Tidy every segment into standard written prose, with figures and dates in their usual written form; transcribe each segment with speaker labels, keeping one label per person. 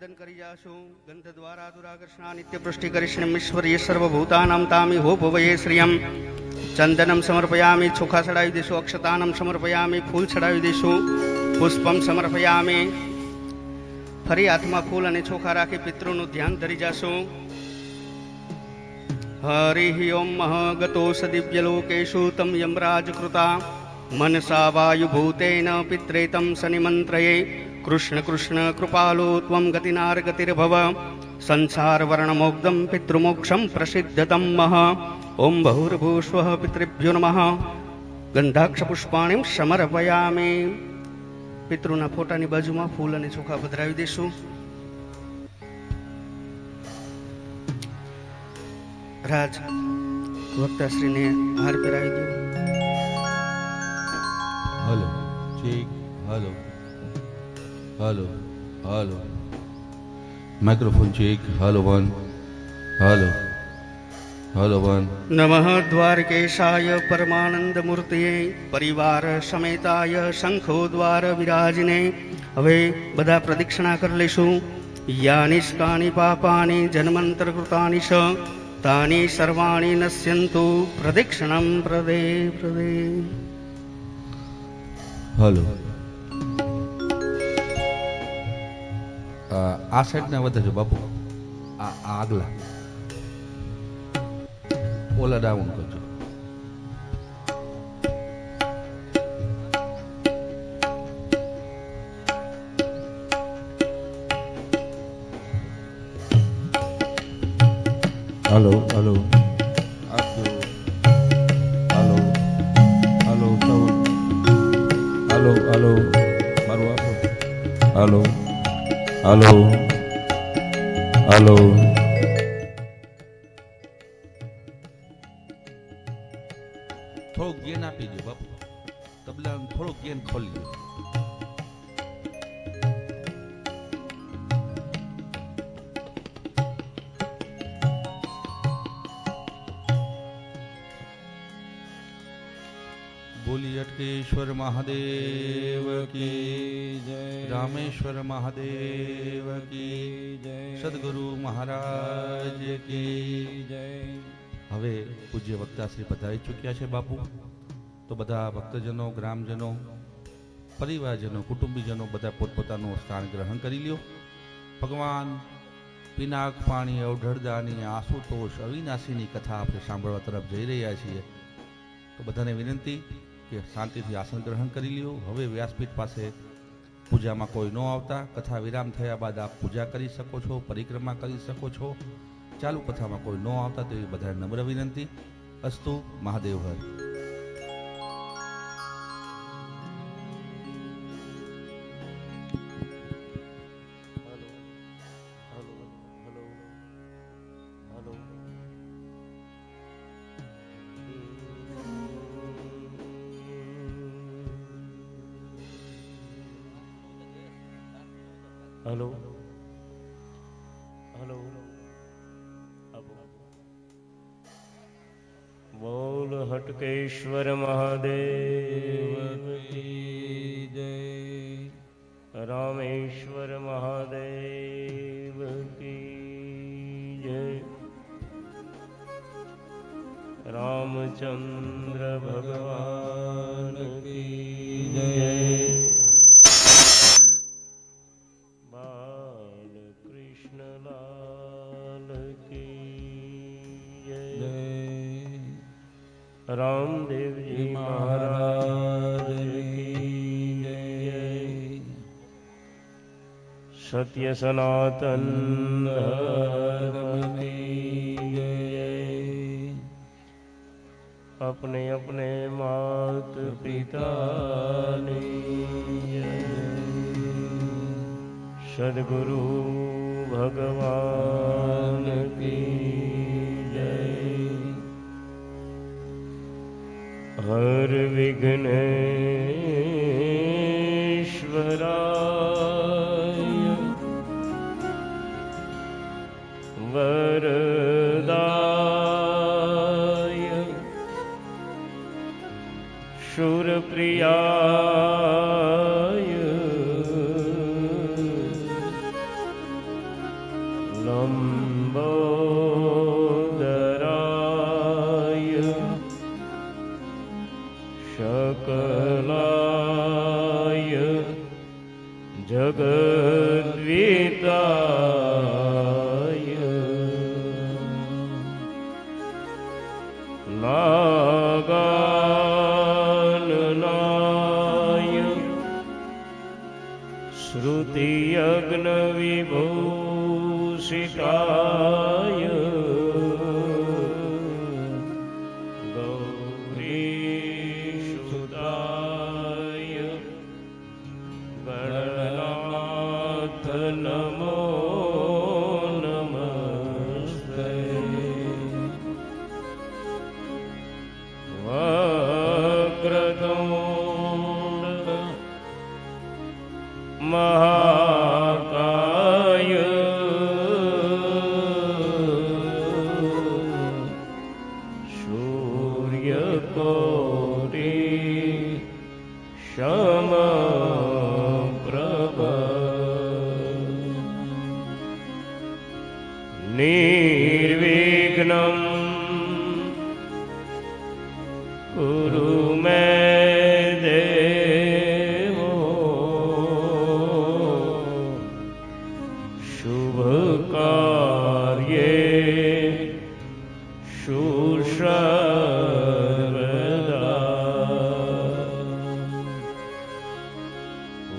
Speaker 1: કરી જાશું ગંધ દ્વારા દુરાકર્ષણા નિત્ય પૃષ્ટિ કરીશ્રીમીશ્વરીય સર્વભૂતાનાં તામિ હોપવયે શ્રિયમ ચંદનમ સમર્પયામિ ચોખા ચડાવી દઈશું અક્ષતાનમ સમર્પયામિ ફૂલ ચડાવી દઈશું પુષ્પમ સમર્પયામિ ફરી હાથમાં ફૂલ અને ચોખા રાખી પિતૃનું ધ્યાન ધરી જાશું હરિ ઓમ ગતોષ દિવ્યલોકેશુ તમ યમરાજ કૃતા મનસા વાયુભૂતેન પિત્રેતમ સનિમંત્રયે કૃષ્ણ કૃષ્ણ કૃપાલો ત્વં ગતિનાર ગતિર્ભવ સંસાર વર્ણમોગ્ધમ પિતૃમોક્ષમ પ્રસિદ્ધતમ મહ ઓમ ભૂર્ભુવઃ પિતૃભ્યો નમઃ ગંધાક્ષ પુષ્પાણિ સમર્પયામિ પિતૃના ફોટાની બાજુમાં ફૂલ અને ચોખા પધરાવી દઈશું રાજ વક્તાશ્રીને હાર પહેરાવી દો
Speaker 2: hello check hello hello hello microphone check hello one hello hello one
Speaker 1: નમઃ દ્વારકેશાય પરમાનંદ મૂર્તિએ પરિવાર સમેતાય શંખો દ્વાર વિરાજને હવે બધા પ્રદક્ષિણા કરી લઈશું યાનિષ્કાની પાપાની જન્મંતર કૃતાની સ તાની સર્વાણી નશ્યંતુ પ્રદક્ષિણમ પ્રદે પ્રદે
Speaker 2: હલો આ સાઈડ ના વધારજો બાપુ આ આગલા ઓલા ડાઉન કરજો હલો હલો આપજો હલો હલો સૌ હલો હલો મારું આપો હલો હલો હલો થોડુંક ગેન આપી દો બાપુ તબલા થોડુંક ગેન ખોલી દો બોલી અટકેશ્વર મહાદેવ કી જય રામેશ્વર મહાદેવ કી જય સદગુરુ મહારાજ કી જય હવે પૂજ્ય વક્તાશ્રી પધારી ચૂક્યા છે બાપુ તો બધા ભક્તજનો ગ્રામજનો પરિવારજનો કુટુંબીજનો બધા પોતપોતાનું સ્થાન ગ્રહણ કરી લ્યો ભગવાન પિનાક પાણી અવઢળદાની આશુતોષ અવિનાશીની કથા આપણે સાંભળવા તરફ જઈ રહ્યા છીએ તો બધાને વિનંતી કે શાંતિથી આસન ગ્રહણ કરી લ્યો હવે વ્યાસપીઠ પાસે પૂજામાં કોઈ ન આવતા કથા વિરામ થયા બાદ આપ પૂજા કરી શકો છો પરિક્રમા કરી શકો છો ચાલુ કથામાં કોઈ ન આવતા તેવી બધા નમ્ર વિનંતી અસ્તુ મહાદેવ હર
Speaker 3: हेलो हेलो बोल हटकेश्वर महादेव की जय रामेश्वर महादेव की जय रामचंद्र भगवान की जय रामदेव जी महाराज की जय सत्य सनातन धर्म की जय अपने अपने मात पिता ने सद्गुरु भगवान की हर विघ्नेश्वराय वरदाय शूरप्रियाय લંબોદરાય શકલાય જગદ્વિતાય નાગાનનાય શ્રુતિયજ્ઞવિભૂષિતાય ગૌરીસુતાય ગણનાથ નમો નમસ્તે વક્રતુંડ મહાકાય સૂર્યકોટી સમપ્રભ નિર્વિઘ્નં કુરુ મે દેવો શુભકાર્યે સુસર્વદા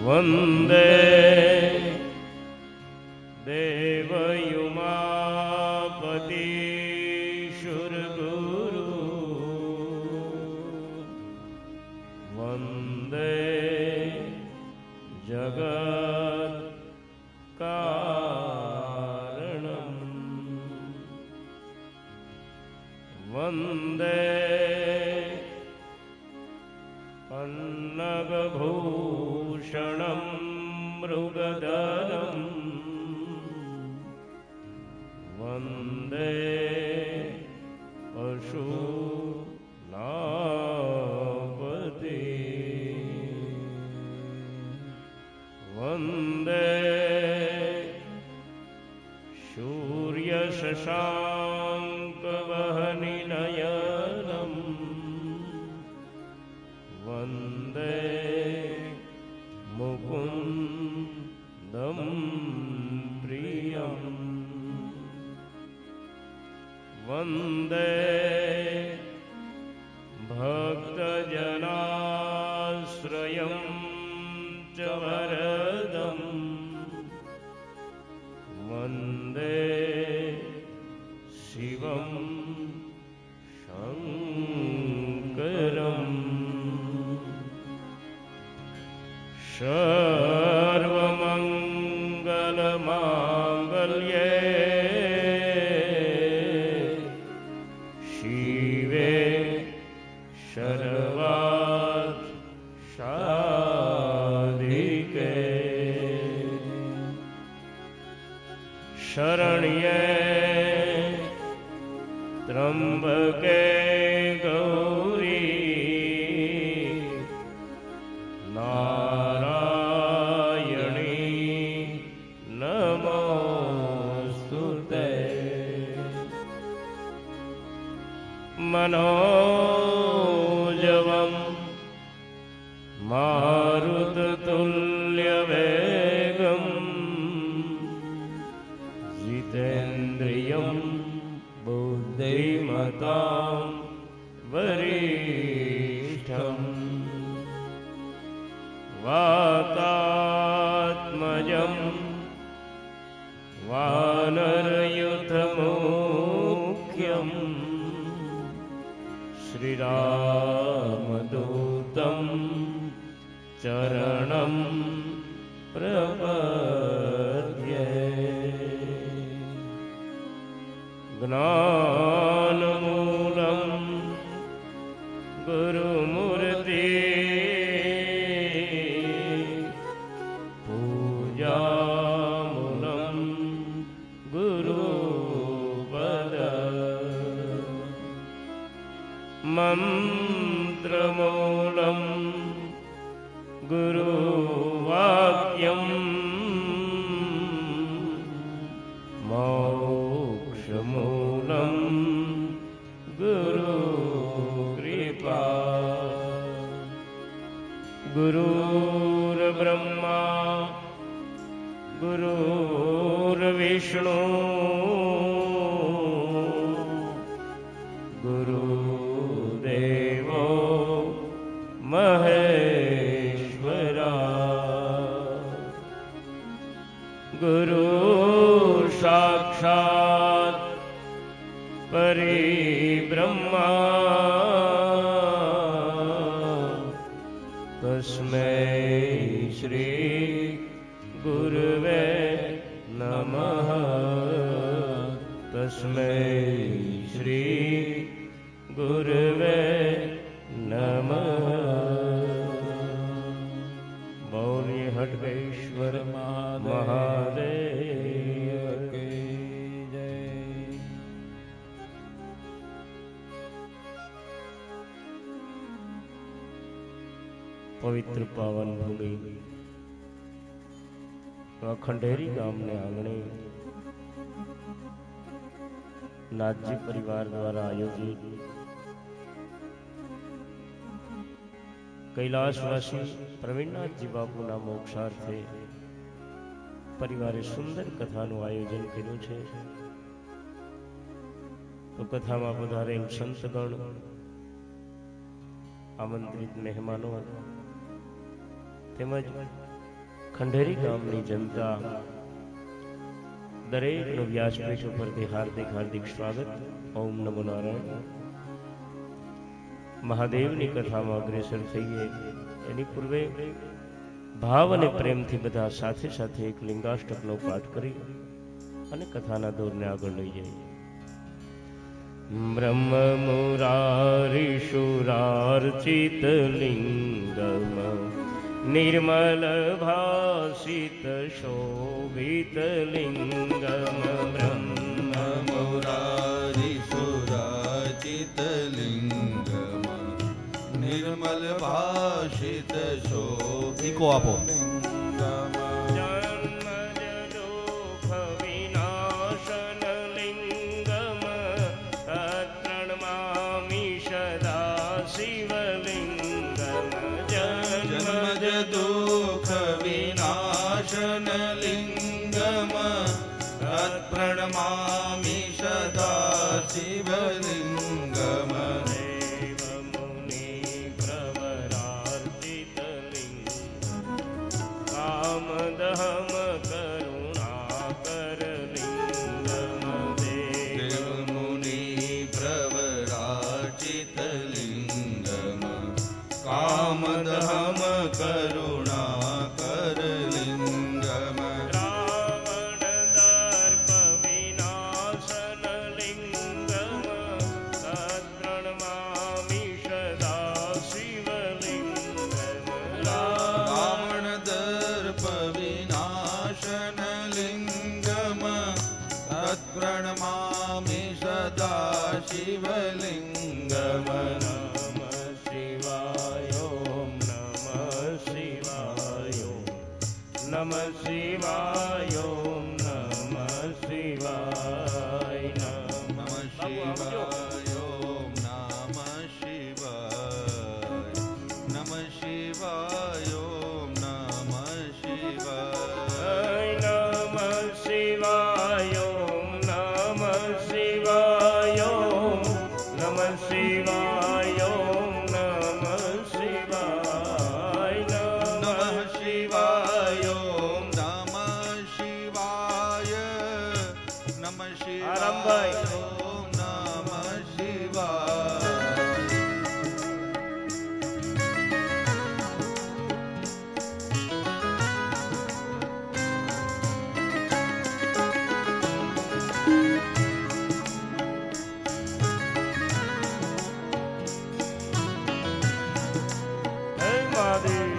Speaker 3: વંદે દેવયુમાપતિ શુરગુરુ વંદે જગત કારણમ વંદે પન્નગભૂષણમ મૃગધરમ વંદે પશુનાપતિ વંદે સૂર્યશશાંકવહનિનયનમ વંદે મુકુંદમ પ્રિયમ વંદે ભક્તજનાશ્રયં ચ વરદમ વંદે શિવં શંકરમ સર્વમંગલમાંગલ્યે શિવે સર્વાર્થ સાધિકે શરણ્યે ત્રંબકે ગૌરી નારાયણી નમોસ્તુતે મનોજવમ મારુતતુલ્યવેગમ જીતેન્દ્રિયમ બુદ્ધિમતાં વરિષ્ઠમ વાતાત્મજં વાનરયુથમુખ્યં શ્રીરામદૂतं ચરણં પ્રપદ્યે જ્ઞાનમૂલં ગુરુમૂર્તિ પૂજામૂલં ગુરુપદ મંત્રમૂલં ગુરુવાક્યં मोक्षमूलं गुरुकृपा गुरुर्ब्रह्मा गुरुर्विष्णु गुरुदेवो महेश्वरा गुरु साक्षात् परिब्रह्मा तस्मै श्री गुरुवे नमः तस्मै श्री गुरुवे नमः। बोलिए हटकेश्वर महादेव की जय। पवित्र पावन भूमि खंडेरी गाम ने आंगणे नाथजी परिवार द्वारा आयोजित कैलाशवासी प्रवीणनाथजी बापूना मोक्षार्थे परिवारे सुंदर कथाનું આયોજન કર્યું છે। તો કથામાં પધારેલ સંતગણ, આમંત્રિત મહેમાનો તેમજ ખંડેરી ગામની જનતા દરેકનું વ્યાસપીઠ ઉપરથી હાર્દિક હાર્દિક સ્વાગત। ઓમ નમો નારાયણ। મહાદેવની કથામાં અગ્રેસર થઈએ એની પૂર્વે ભાવ અને પ્રેમથી બધા સાથે સાથે એક લિંગાષ્ટકનો પાઠ કરી અને કથાના દોરને આગળ લઈ જઈએ। બ્રહ્મ મુરારિશુરાર્ચિત લિંગમ निर्मल भासित शोभित लिंगम ब्रह्म
Speaker 2: मुरारिसुराचित लिंगम निर्मल भाषित शोभित आपो दुख विनाशन लिंगम तत्प्रणमामि सदा शिवलिंगम
Speaker 3: देव मुनि प्रवरार्चित लिंगम कामदहम करुणाकर लिंगम
Speaker 2: देव मुनि प्रवरार्चित लिंगम कामदहम करुणा कर लिंगम
Speaker 3: रावण दर्प विनाशन लिंगम तत्प्रणमामि सदा शिवलिंगम
Speaker 2: रावण दर्प विनाशन लिंगम तत्प्रणमामि सदा शिवलिंगम
Speaker 3: नमः शिवाय ओम नमः शिवाय
Speaker 2: नमः शिवाय ओम नमः शिवाय नमः शिवाय ओम नमः शिवाय
Speaker 3: नमः शिवाय ओम नमः शिवाय ओम नमः शिवाय ओम नमः शिवाय
Speaker 2: नमः शिवाय
Speaker 3: आरंभाई
Speaker 2: ओम नमः शिवाय
Speaker 3: हे महादेव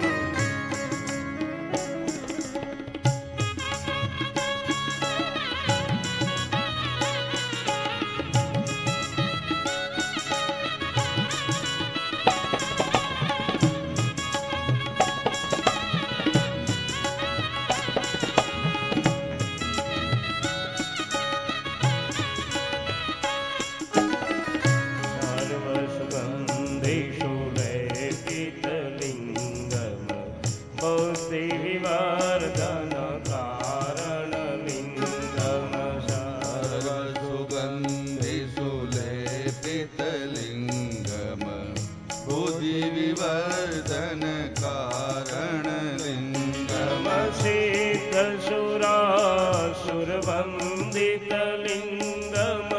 Speaker 3: सुरवन्दितलिङ्गम्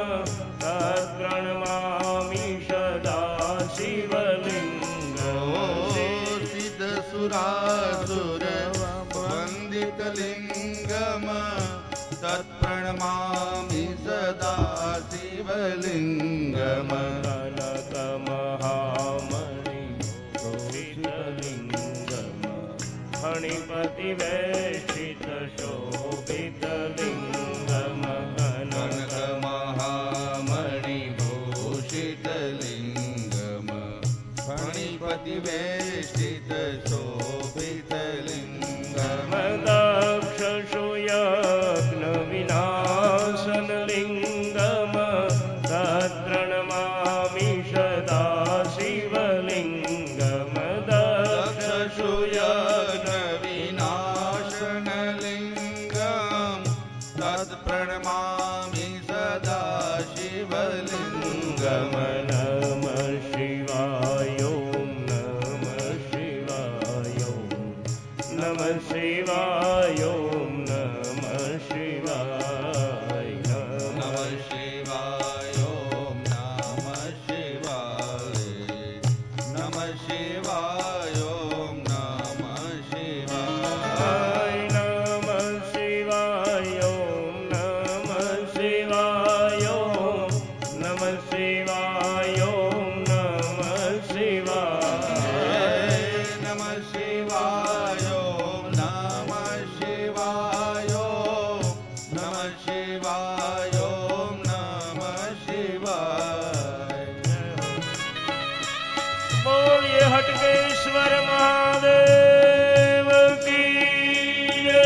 Speaker 3: तत्प्रणमामि सदा शिवलिङ्गम्
Speaker 2: सिद्धसुरासुरवन्दितलिङ्गम् तत्प्रणमामि सदा शिवलिङ्गम्
Speaker 3: कनकमहामणि शोभितलिङ्गम् फणिपतिवेष्टित शोभितलिङ्गम्
Speaker 2: कनकमहामणिभूषितलिङ्गम् फणिपतिवेष्टित शोभितलिङ्गम्
Speaker 3: दक्षशूयग्नविनाशनलिङ्गम् तत्प्रणमामि सदा शिवलिङ्गम्
Speaker 2: दक्षशूयग्नविनाशनलिङ्गम् तत्प्रणमामि सदा शिवलिङ्गम्
Speaker 3: नमः शिवाय ॐ नमः शिवाय ॐ नमः शिवाय ॐ नमः शिवाय
Speaker 2: नमः शिवाय ॐ नमः शिवाय नमः शिवाय ॐ नमः शिवाय
Speaker 3: नमः शिवाय ॐ नमः शिवाय ॐ नमः शिवाय ॐ नमः शिवाय
Speaker 2: नमः शिवाय ॐ नमः शिवाय नमः शिवाय ॐ नमः शिवाय
Speaker 3: बोलिए हटकेश्वर महादेव की जय।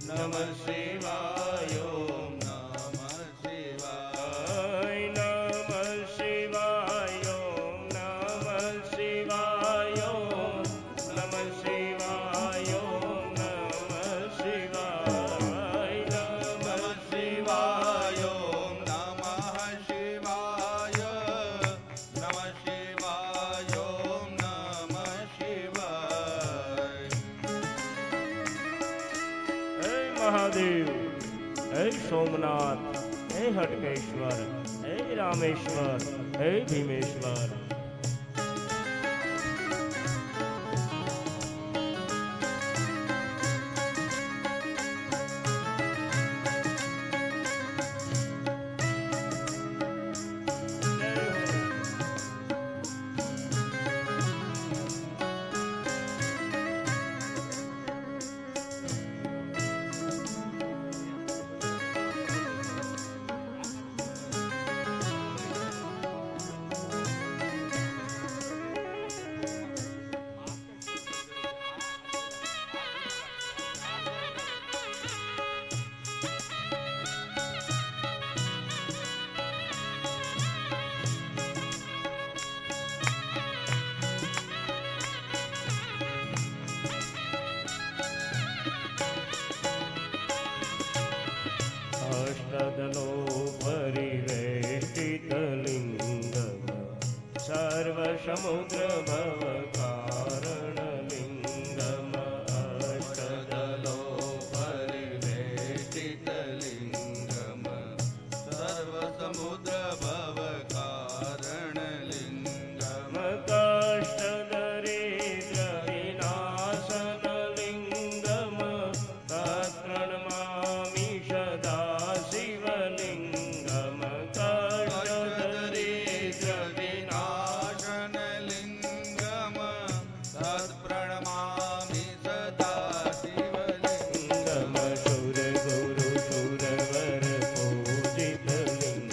Speaker 3: નમઃ શિવાય ઓમ નમઃ શિવાય નમઃ શિવાય ઓમ નમઃ શિવાય ઓમ નમઃ શિવાય ઓમ નમઃ શિવાય નમઃ શિવાય ઓમ નમઃ શિવાય નમઃ શિવાય ઓમ નમઃ શિવાય. હે મહાદેવ, હે સોમનાથ, હે હટકેશ્વર, હે રામેશ્વર, હે ભીમેશ્વર. અષ્ટદલો પરિવેષ્ટિતલિંગમ સર્વસમુદ્ર ભવ કારણલિંગમ અષ્ટદલો પરિવેષ્ટિતલિંગમ સર્વસમુદ્ર ભવ કારણલિંગમ કષ્ટદરિદ્ર વિનાશનલિંગમ તત્પ્રણમામિ સદા શિવલિંગમ કષ્ટદરિદ્ર વિનાશનલિંગમ તત્પ્રણમામિ સદા શિવલિંગમ સુરગુરુ સુરવર પૂજિતલિંગમ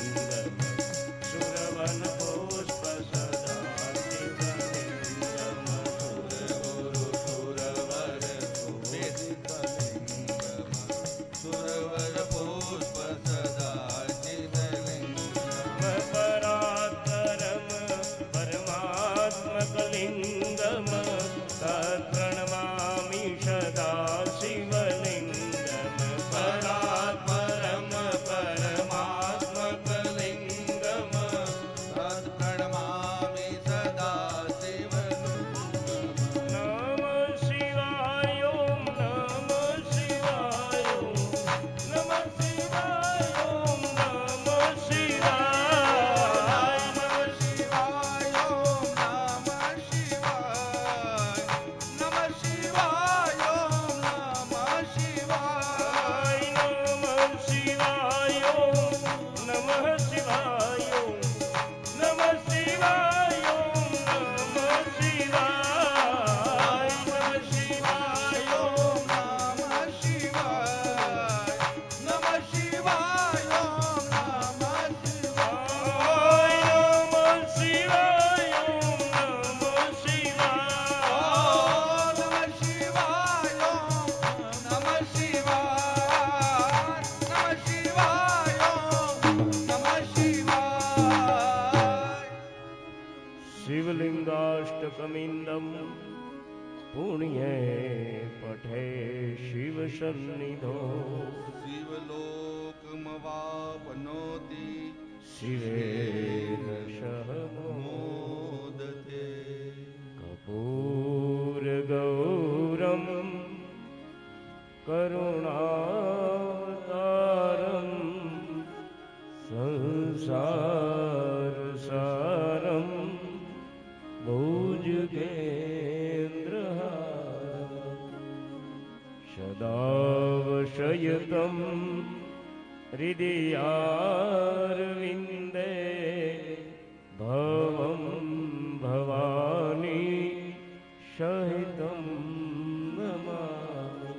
Speaker 3: સુરવન પુષ્પ સદા શિવલિંગમ સુરગુરુ સુરવર પૂજિતલિંગમ સુરવર પુષ્પ સદા શિવલિંગમ પરાત્પરમ પરમાત્મકલિંગમ તત્પ્રણમામિ સદા શિવલિંગમ પરાત્પરમ પરમાત્મકલિંગમ તત્પ્રણમામિ સદા શિવલિંગમ. નમઃ શિવાય ઓમ નમઃ શિવાય ઓમ નમઃ શિવાય ઓમ નમઃ શિવાય નમઃ શિવાય ઓમ નમઃ શિવાય નમઃ શિવાય ઓમ નમઃ શિવાય નમઃ શિવાય ઓમ નમઃ શિવાય ઓમ નમઃ શિવાય ઓમ નમઃ શિવાય નમઃ શિવાય ઓમ નમઃ શિવાય નમઃ શિવાય ઓમ નમઃ શિવાય નમઃ શિવાય ઓમ નમઃ શિવાય નમઃ શિવાય ઓમ નમઃ શિવાય નમઃ શિવાય ઓમ નમઃ શિવાય. શિવલિંગાષ્ટકમિંદમ પુણ્યે પઠે શિવ સન્નિધો
Speaker 1: શિવલોકમવાપનોતિ
Speaker 3: શિવેન સહમોદતે કપૂર ગૌરમ કરુણાવતારમ સંસાર સારમ ભુજગેન્દ્રહારમ સદાવશયતમ હૃદયારવિંદે ભવમ ભવાની સહિતમ નમામિ.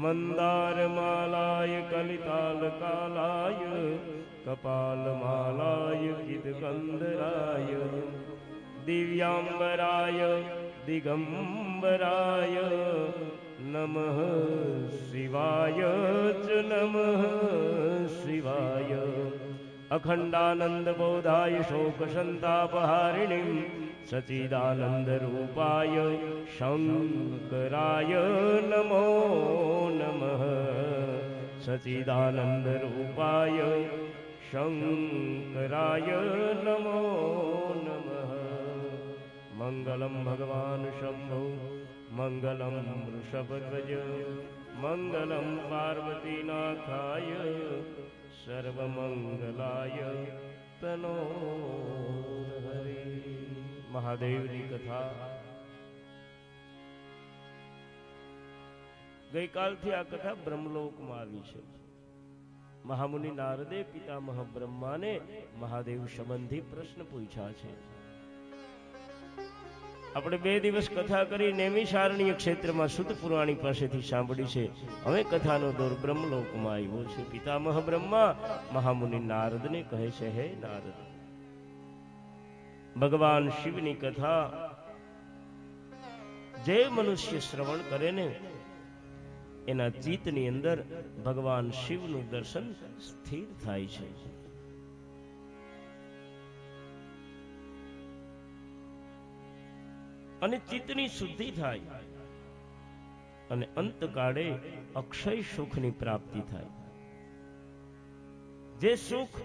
Speaker 3: મંદારમાલાય કલિતાલકાલાય કપાલમાલાય ગીતગંધરાય દિવ્યાંબરાય દિગંબરાય નમઃ શિવાય. अखंडानंद बोधाय शोक संतापहारिणीं सच्चिदानंद रूपाय शंकराय नमो नमः। सच्चिदानंद रूपाय शंकराय नमो नमः। मंगलम भगवान शंभो मंगलम वृषभध्वज मंगलम पार्वतीनाथाय सर्वमंगलाय तनो हरि। महादेवની કથા ગઈકાલથી આ કથા બ્રહ્મલોકમાં આવી છે। મહામુનિ નારદે પિતામહ બ્રહ્માને મહાદેવ સંબંધી પ્રશ્ન પૂછ્યા છે। આપણે 2 દિવસ કથા કરી નૈમિષારણ્ય ક્ષેત્રમાં સુત પુરાણી પાસેથી સાંભળી છે। હવે કથાનો દોર બ્રહ્મલોકમાં આવ્યો છે। પિતામહ બ્રહ્મા મહામુનિ નારદને કહે છે, હે નારદ, ભગવાન શિવની કથા જે મનુષ્ય શ્રવણ કરે ને એના ચિત્તની અંદર ભગવાન શિવનું દર્શન સ્થિર થાય છે। અને ચિત્તની શુદ્ધિ થાય અને અંતકાળે અક્ષય સુખની પ્રાપ્તિ થાય। જે સુખ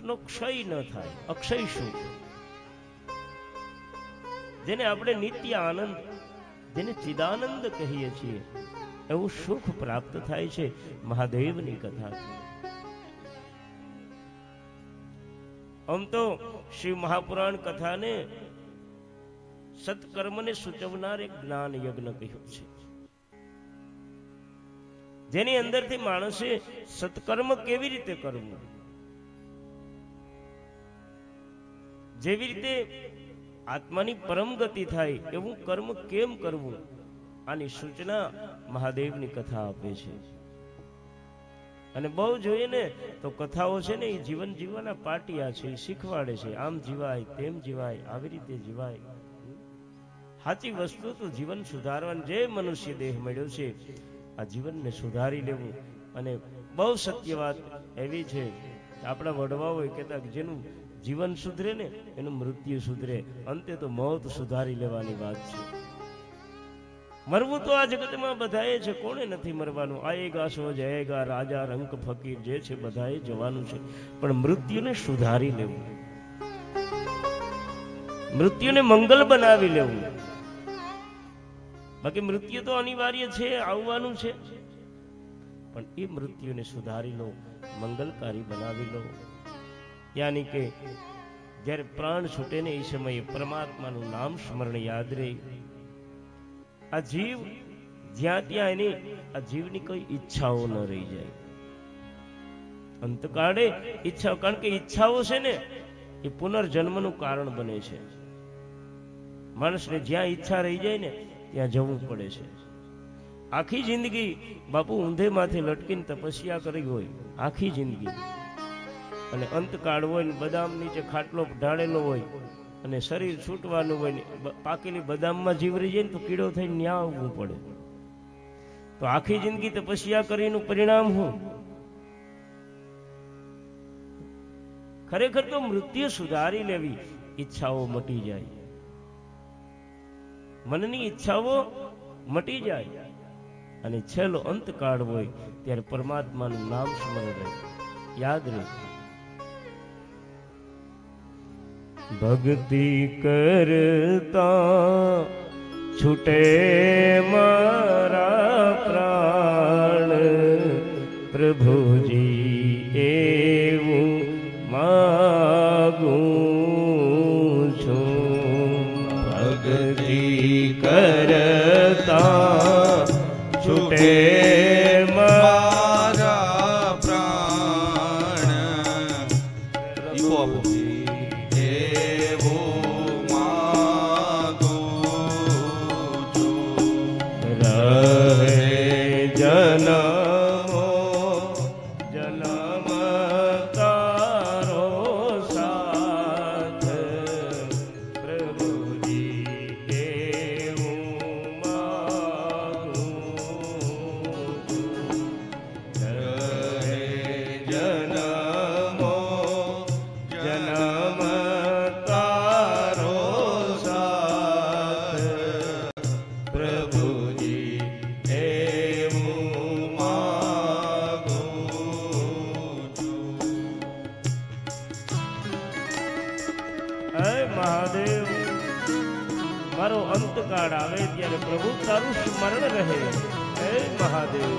Speaker 3: નો ક્ષય ન થાય, અક્ષય સુખ, જેને આપણે નિત્ય આનંદ, જેને ચિદાનંદ કહીએ છીએ, એવું સુખ પ્રાપ્ત થાય છે મહાદેવની કથાથી। આમ તો શિવ મહાપુરાણ કથાને સત્કર્મને સૂચવનાર એક જ્ઞાન યજ્ઞ કહ્યું છે, જેની અંદરથી માણસે સત્કર્મ કેવી રીતે કરવું, જેવી રીતે આત્માની પરમ ગતિ થાય એવું કર્મ કેમ કરવું, આની સૂચના મહાદેવની કથા આપે છે। અને બહુ જોઈએ ને તો કથાઓ છે ને એ જીવન જીવવાના પાટિયા છે, એ શીખવાડે છે, આમ જીવાય, તેમ જીવાય, આવી રીતે જીવાય। સાચી વસ્તુ તો જીવન સુધારવાનું, જે મનુષ્ય દેહ મળ્યો છે આ જીવનને સુધારી લેવું। અને બહુ સત્ય વાત એવી છે, આપણા વડવાઓએ કહેતા જેનું જીવન સુધરે ને એનું મૃત્યુ સુધરે, અંતે તો મોત સુધારી લેવાની વાત છે। મરવું તો આ જગતમાં બધાએ છે, કોણે નથી મરવાનું? આયેગા સો જયેગા, રાજા રંક ફકીર જે છે બધાએ જવાનું છે, પણ મૃત્યુને સુધારી લેવું, મૃત્યુને મંગલ બનાવી લેવું। બાકી મૃત્યુ તો અનિવાર્ય છે, આવવાનું છે, પણ એ મૃત્યુને સુધારી લો, મંગલકારી બનાવી લો। યાની કે જ્યારે પ્રાણ છૂટે ને એ સમયે પરમાત્માનું નામ સ્મરણ યાદ રહે। આ જીવ જ્યાં ત્યાં એની આ જીવની કોઈ ઈચ્છાઓ ન રહી જાય। અંતકાળે ઈચ્છાઓ, કારણ કે ઈચ્છાઓ છે ને એ પુનર્જન્મનું કારણ બને છે। માણસને જ્યાં ઈચ્છા રહી જાય ને ત્યાં જવું પડે છે। આખી જિંદગી બાપુ ઊંધે માથે લટકીને તપસ્યા કરી હોય, આખી જિંદગી, અને અંતકાળ હોય ને બદામ નીચે ખાટલો ઢાળેલો હોય અને શરીર છૂટવાનું હોય ને પાકેલી બદામમાં જીવ રહી જાય ને તો કીડો થઈને ન્યા આવવું પડે। તો આખી જિંદગી તપસ્યા કરીનું પરિણામ શું? ખરેખર તો મૃત્યુ સુધારી લેવી, ઈચ્છાઓ મટી જાય, મનની ઈચ્છાઓ મટી જાય, અને છેલ્લો અંતકાળ હોય ત્યારે પરમાત્માનું નામ સ્મરણ રહે, યાદ રહે। ભક્તિ કરતા છૂટે મારા પ્રાણ, પ્રભુજી એવું માગું છું। ભક્તિ કરતા છૂટે
Speaker 2: મારા પ્રાણ,
Speaker 3: જનમો જનમ તારો સાથ, પ્રભુજી એવું માગું છું। જનમો મારો અંતકાળ આવે ત્યારે પ્રભુ તારું સ્મરણ રહે. હે મહાદેવ.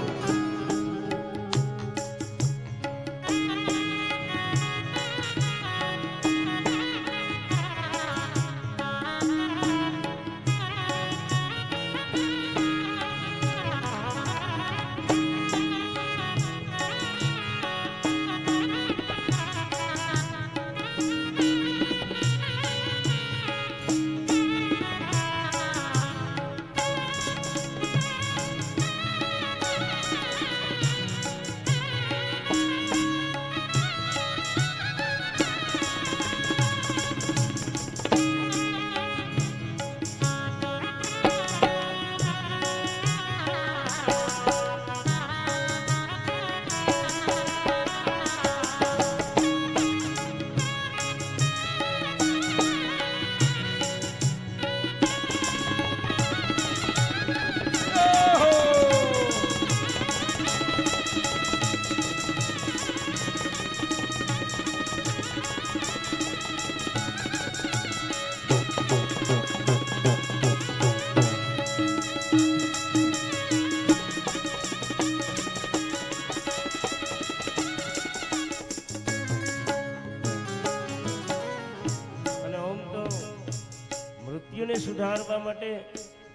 Speaker 3: મૃત્યુને સુધારવા માટે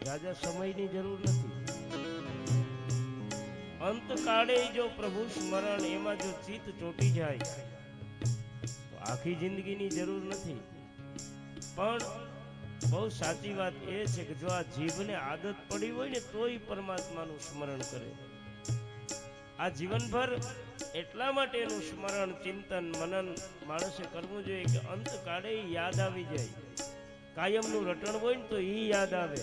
Speaker 3: રાજા સમયની જરૂર નથી. અંતકાળે જો પ્રભુ સ્મરણ એમાં જો ચિત્ત ચોટી જાય તો આખી જિંદગીની જરૂર નથી. પણ બહુ સાચી વાત એ છે કે જો આ જીવને આદત પડી હોય ને તોય પરમાત્માનું સ્મરણ કરે. આ જીવનભર એટલા માટે એનું સ્મરણ ચિંતન મનન માણસે કરવું જોઈએ કે અંતકાળે યાદ આવી જાય. કાયમનું રટણ હોય ને તો એ યાદ આવે.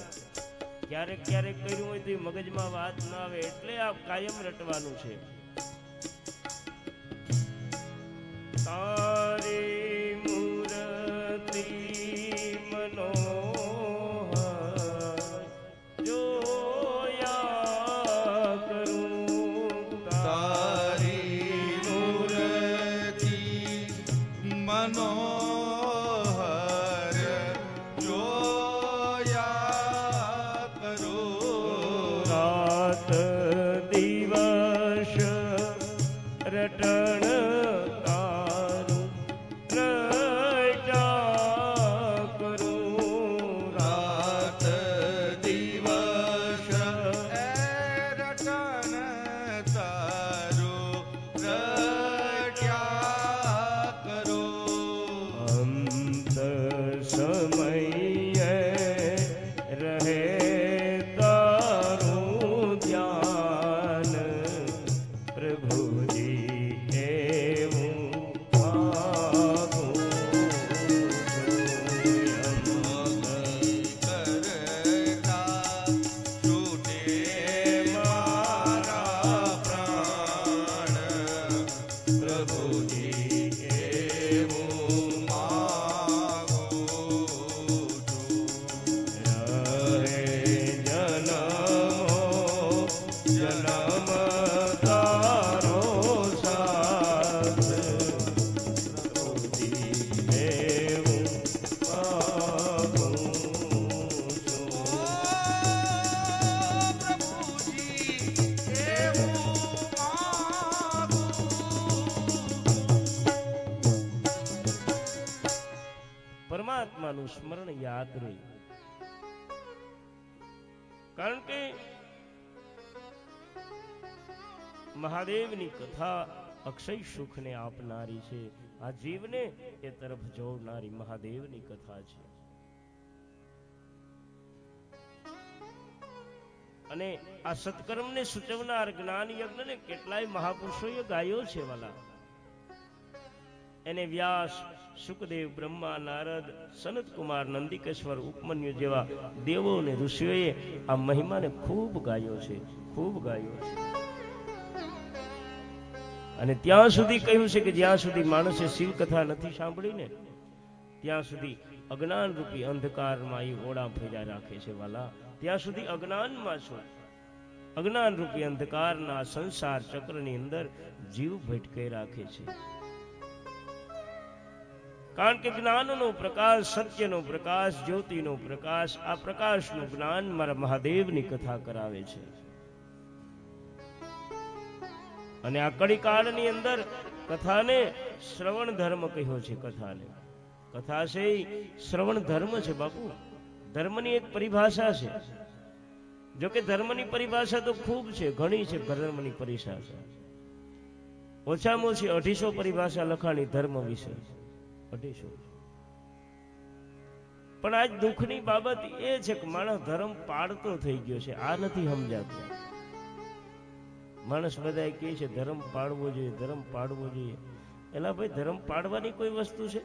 Speaker 3: ક્યારેક ક્યારેક કર્યું હોય તો એ મગજમાં વાત ના આવે. એટલે આ કાયમ રટવાનું છે. તારી મૂર્તિ મનોહર જોયા કરું.
Speaker 2: તારી મૂર્તિ મનોહર જોયા કરું.
Speaker 3: રાત દિવસ રટણ તારું રટ્યા કરું.
Speaker 2: રાત દિવસ રટન તારું રટ્યા કરું.
Speaker 3: અંત સમયે રહે તારું ધ્યાન પ્રભુજી એવું માગું છું.
Speaker 2: કરતા છૂટે મારા પ્રાણ પ્રભુજી એવું માગું છું.
Speaker 3: રહે જન્મ તારો સાથ પ્રભુજી એવું માગું છું.
Speaker 2: પ્રભુજી એવું માગું.
Speaker 3: પરમાત્માનું સ્મરણ યાદ રહે. કારણ કે મહાદેવની કથા અક્ષય સુખને આપનારી છે. આ જીવને એ તરફ જોડનારી મહાદેવની કથા છે. અને આ સત્કર્મને સૂચવનાર જ્ઞાન યજ્ઞને કેટલાય મહાપુરુષોએ ગાયો છે વાલા. એને વ્યાસ, સુખદેવ, બ્રહ્મા, નારદ, સનત કુમાર, નંદિકેશ્વર, ઉપમન્યુ જેવા દેવો અને ઋષિઓએ આ મહિમાને ખૂબ ગાયો છે, ખૂબ ગાયો છે. અને ત્યાં સુધી કહ્યું છે કે જ્યાં સુધી માણસે શિવ કથા નથી સાંભળી ને ત્યાં સુધી અજ્ઞાન રૂપી અંધકારમાં એ ઓળા ફેર્યા રાખે છે વાલા. ત્યાં સુધી અજ્ઞાનમાં છો. અજ્ઞાન રૂપી અંધકારના સંસાર ચક્રની અંદર જીવ ભટકે રાખે છે. કારણ કે જ્ઞાનનો પ્રકાશ, સત્યનો પ્રકાશ, જ્યોતિનો પ્રકાશ, આ પ્રકાશનું જ્ઞાન મારા મહાદેવની કથા કરાવે છે. અને આ કળીકાળની અંદર કથાને શ્રવણ ધર્મ કહ્યો છે. કથા છે શ્રવણ ધર્મ છે બાપુ. ધર્મની એક પરિભાષા છે. જો કે ધર્મની પરિભાષા તો ખૂબ છે, ઘણી છે ધર્મની પરિભાષા. ઓછામાં ઓછી 250 પરિભાષા લખાણી ધર્મ વિશે, 250. પણ આજ દુઃખની બાબત એ છે કે માણસ ધર્મ પાડતો થઈ ગયો છે. આ નથી સમજાતું. માણસ બધા કહે છે ધર્મ પાડવો જોઈએ, ધર્મ પાડવો જોઈએ. એલા ભાઈ, ધર્મ પાડવાની કોઈ વસ્તુ છે?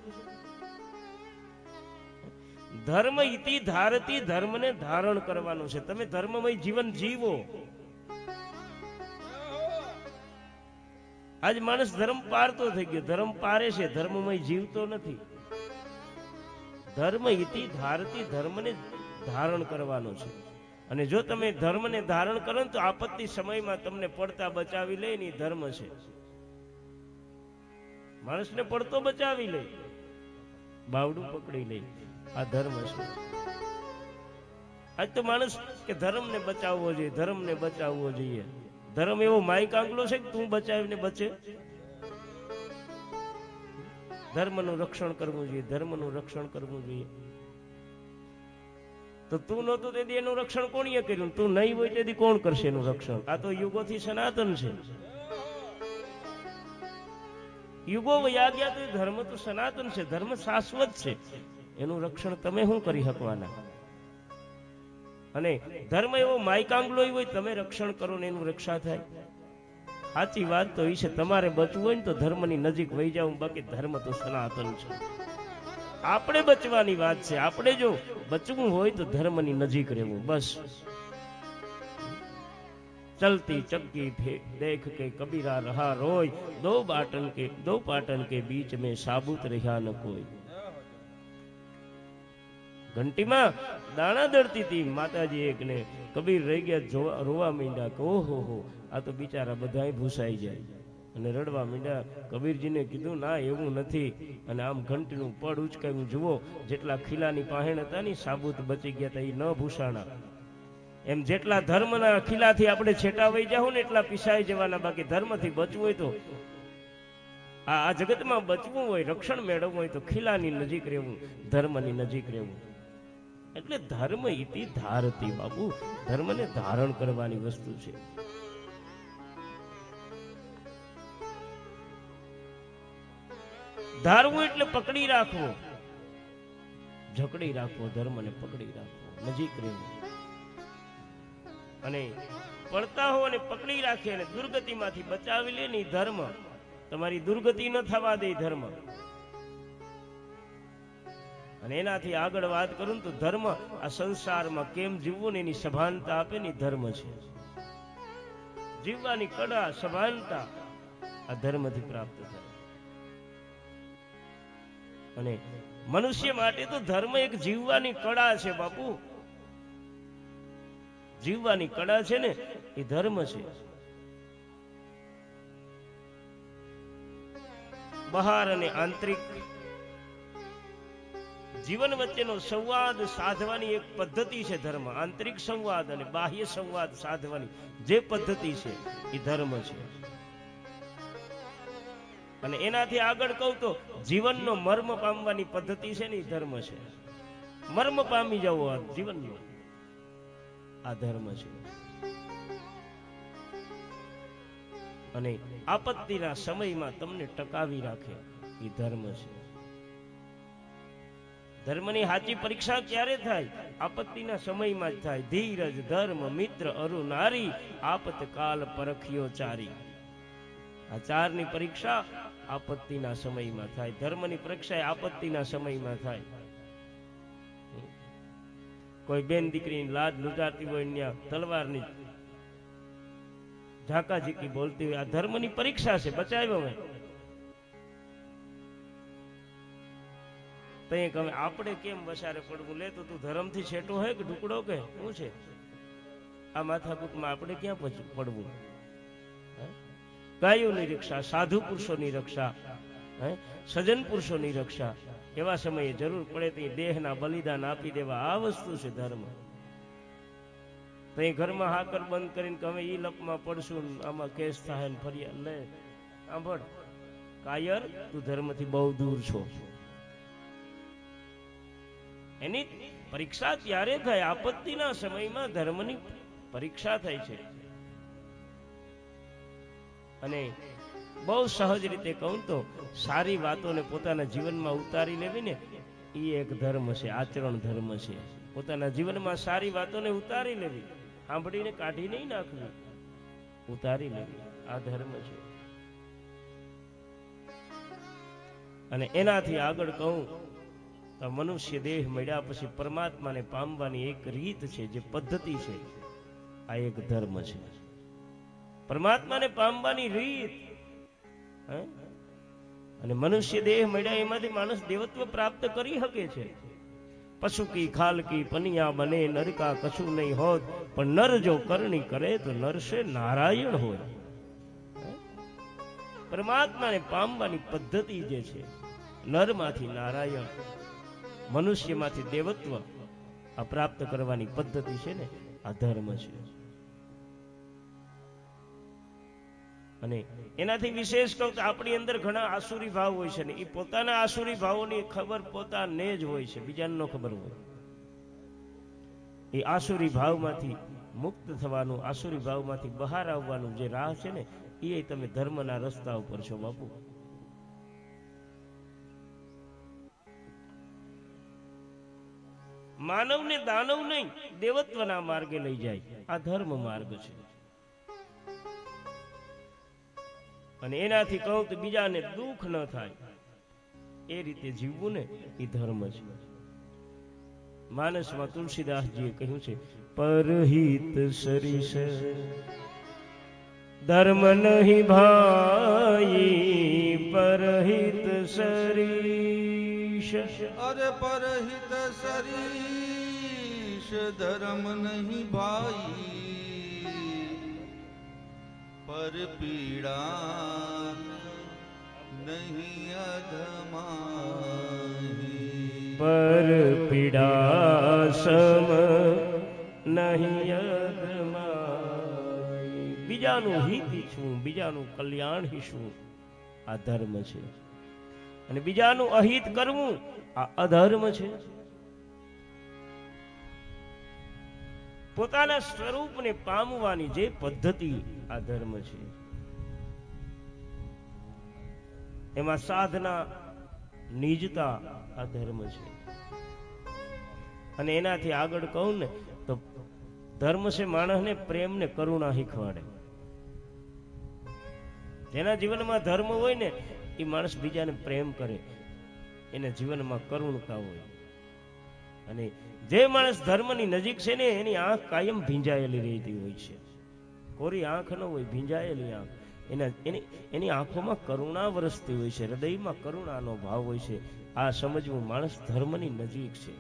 Speaker 3: ધર્મ ઇતિ ધારતી, ધર્મને ધારણ કરવાનો છે. તમે ધર્મમય જીવન જીવો. આજ માણસ ધર્મ પાડતો થઈ ગયો, ધર્મ પારે છે, ધર્મમય જીવતો નથી. ધર્મ ઇતિ ધારતી, ધર્મને ધારણ કરવાનો છે. અને જો તમે ધર્મને ધારણ કરો તો આપત્તિ સમયમાં તમને પડતા બચાવી લે ને ધર્મ છે. માણસને પડતો બચાવી લે, બાવડું પકડી લે, આ ધર્મ છે. આજ તો માણસ કે ધર્મને બચાવવો જોઈએ, ધર્મને બચાવવો જોઈએ. ધર્મ એવો માઇક આંગલો છે કે તું બચાવીને બચે? ધર્મનું રક્ષણ કરવું જોઈએ, ધર્મનું રક્ષણ કરવું જોઈએ. તો તું નહોતો તેથી એનું રક્ષણ કોણીએ કર્યું? તું નહીં હોય તેથી કોણ કરશે એનું રક્ષણ? આ તો યુગોથી સનાતન છે. યુગો વયા ગયા તો ધર્મ તો સનાતન છે, ધર્મ શાશ્વત છે. એનું રક્ષણ તમે શું કરી શકવાના? અને ધર્મ એવો માયકાંગલો હોય, તમે રક્ષણ કરો ને એનું રક્ષા થાય. સાચી વાત તો એ છે, તમારે બચવું હોય ને તો ધર્મની નજીક વહી જાવ, બાકી ધર્મ તો સનાતન છે. આપણે બચવાની વાત છે. આપણે જો બચવું હોય તો ધર્મની નજીક રહેવું, બસ. ચલતી ચક્કી દેખ કે કબીરા રહા રોય, દો પાટન કે બીચ में સાબુત રહ્યા ન કોઈ. ઘંટીમાં દાણા દળતી હતી માતાજી એકને, કબીર રહી ગયા રોવા માંડ્યા કે ઓહો હો, આ તો બિચારા બધા ભૂસાઈ જાય. અને રડવા માંડ્યા. કબીરજીને કીધું ના, એવું નથી. અને આમ ઘંટીનું પડ ઉચકાયું, જુઓ જેટલા ખીલાની પાહેણ હતા ને સાબુત બચી ગયા હતા, એ ન ભૂસાણા. એમ જેટલા ધર્મના ખીલાથી આપણે છેટા વહી જાવ ને એટલા પીસાઈ જવાના. બાકી ધર્મથી બચવું હોય તો, આ જગતમાં બચવું હોય, રક્ષણ મેળવવું હોય તો ખીલાની નજીક રહેવું, ધર્મની નજીક રહેવું. એટલે ધર્મ ઇતિ ધારતી બાબુ, ધર્મને ધારણ કરવાની વસ્તુ છે. ધારવું એટલે પકડી રાખવું, જકડી રાખવો, ધર્મને પકડી રાખવો, નજીક રહેવું. અને પડતા હો અને પકડી રાખે અને દુર્ગતિમાંથી બચાવી લે ને ધર્મ. તમારી દુર્ગતિ ન થવા દે ધર્મ. અને એનાથી આગળ વાત કરું તો ધર્મ આ સંસારમાં કેમ જીવવું ને એની સભાનતા આપે ને ધર્મ છે. જીવવાની કળા, સભાનતા આ ધર્મથી પ્રાપ્ત થાય. અને મનુષ્ય માટે તો ધર્મ એક જીવવાની કળા છે બાપુ. જીવવાની કળા છે ને એ ધર્મ છે. બહાર અને આંતરિક જીવન વચ્ચેનો સંવાદ સાધવાની એક પદ્ધતિ છે ધર્મ. આંતરિક સંવાદ અને બાહ્ય સંવાદ સાધવાની જે પદ્ધતિ છે એ ધર્મ છે. અને એનાથી આગળ કહું તો જીવનનો મર્મ પામવાની પદ્ધતિ છે ને એ ધર્મ છે. મર્મ પામી જવો આ જીવનનો, આ ધર્મ છે. અને આપત્તિના સમયમાં તમને ટકાવી રાખે એ ધર્મ છે. ધર્મની સાચી પરીક્ષા ક્યારે થાય? આપત્તિના સમયમાં જ થાય. ધીરજ ધર્મ મિત્ર અરુ નારી, આપત કાલ પરખ્યો ચારી. આ ચારની પરીક્ષા આપત્તિના સમયમાં થાય. ધર્મની પરીક્ષા આપત્તિના સમયમાં થાય. કોઈ બેન દીકરીની લાજ લુજાતી હોય ત્યાં તલવારની ઝાકાઝીકી બોલતી હોય, આ ધર્મની પરીક્ષા છે. બચાવ્યો મેં તઈ કહે આપણે કેમ વસારે પડવું? લે તો તું ધર્મથી છેટો હોય કે ઢુકડો કે શું છે? આ માથાકૂટમાં આપણે ક્યાં પડવું? ગાયોની રક્ષા, સાધુ પુરુષોની રક્ષા, સજ્જન પુરુષોની રક્ષા, એવા સમયે જરૂર પડે તો દેહના બલિદાન આપી દેવા, આ વસ્તુ છે ધર્મ. તો એ ઘરમાં હાકર બંધ કરીને કે અમે ઈ લપમાં પડશું, આમાં કેસ થાય ને ફરિયાદ લે. સાંભળ કાયર, તું ધર્મથી બહુ દૂર છો. એની પરીક્ષા ત્યારે થાય, આપત્તિના સમયમાં ધર્મની પરીક્ષા થાય છે. અને બહુ સહજ રીતે કહું તો સારી વાતોને પોતાના જીવનમાં ઉતારી લેવી ને એ એક ધર્મ છે, આચરણ ધર્મ છે. પોતાના જીવનમાં સારી વાતોને ઉતારી લેવી, સાંભળીને કાઢી નહીં નાખવી, ઉતારી લેવી, આ ધર્મ છે. અને એનાથી આગળ કહું તો મનુષ્ય દેહ મળ્યા પછી પરમાત્માને પામવાની એક રીત છે, જે પદ્ધતિ છે, આ એક ધર્મ છે. પરમાત્માને પામવાની રીત. અને મનુષ્ય દેહ મળ્યા એમાંથી માણસ દેવત્વ પ્રાપ્ત કરી શકે છે. પશુ કી ખાલ કી પનિયા બને, નરકા કશું નહીં હોત, પણ નર જો કરણી કરે તો નરસે નારાયણ હોય. પરમાત્માને પામવાની પદ્ધતિ જે છે, નરમાંથી નારાયણ, મનુષ્યમાંથી દેવત્વ, આ પ્રાપ્ત કરવાની પદ્ધતિ છે ને, આ ધર્મ છે. અને એનાથી વિશેષ કહું તો આપણી અંદર ઘણા આસુરી ભાવ હોય છે ને, એ પોતાના આસુરી ભાવોની ખબર પોતાને જ હોય છે, બીજાને ન ખબર હોય. એ આસુરી ભાવમાંથી મુક્ત થવાનું, આસુરી ભાવમાંથી બહાર આવવાનું જે રાહ છે ને, એ તમે ધર્મના રસ્તા ઉપર છો બાપુ. માનવને દાનવ નહીં, દેવત્વના માર્ગે લઈ જાય, આ ધર્મ માર્ગ છે. અને એનાથી કહું તો બીજાને દુઃખ ન થાય એ રીતે જીવવું ને, એ ધર્મ છે. માનસમાં તુલસીદાસજીએ કહ્યું છે, પરહિત સરીસ ધર્મ નહીં ભાઈ, પરહિત સરીસ.
Speaker 2: અરે પરહિત સરીશ ધર્મ નહીં ભાઈ, પર પીડા નહીં અધમાઈ.
Speaker 3: પર પીડા સમ નહીં અધમાઈ. બીજાનું હિત ઈચ્છવું, બીજાનું કલ્યાણ ઈચ્છવું, આ ધર્મ છે. અને બીજાનું અહિત કરવું, આ અધર્મ છે. પોતાના સ્વરૂપને પામવાની જે પદ્ધતિ, આ ધર્મ છે. એમાં સાધના, નિજતા, આ ધર્મ છે. અને એનાથી આગળ કહું ને તો ધર્મ છે માણસને પ્રેમ ને કરુણા શીખવાડે. જેના જીવનમાં ધર્મ હોય ને, એ માણસ બીજાને પ્રેમ કરે, એના જીવનમાં કરુણતા હોય. અને જે માણસ ધર્મની નજીક છે ને, એની આંખ કાયમ ભીંજાયેલી રહેતી હોય છે. કોરી આંખ ન હોય, ભીંજાયેલી આંખ. એની આંખોમાં કરુણા વરસતી હોય છે, હૃદયમાં કરુણાનો ભાવ હોય છે. આ સમજવું માણસ ધર્મની નજીક છે.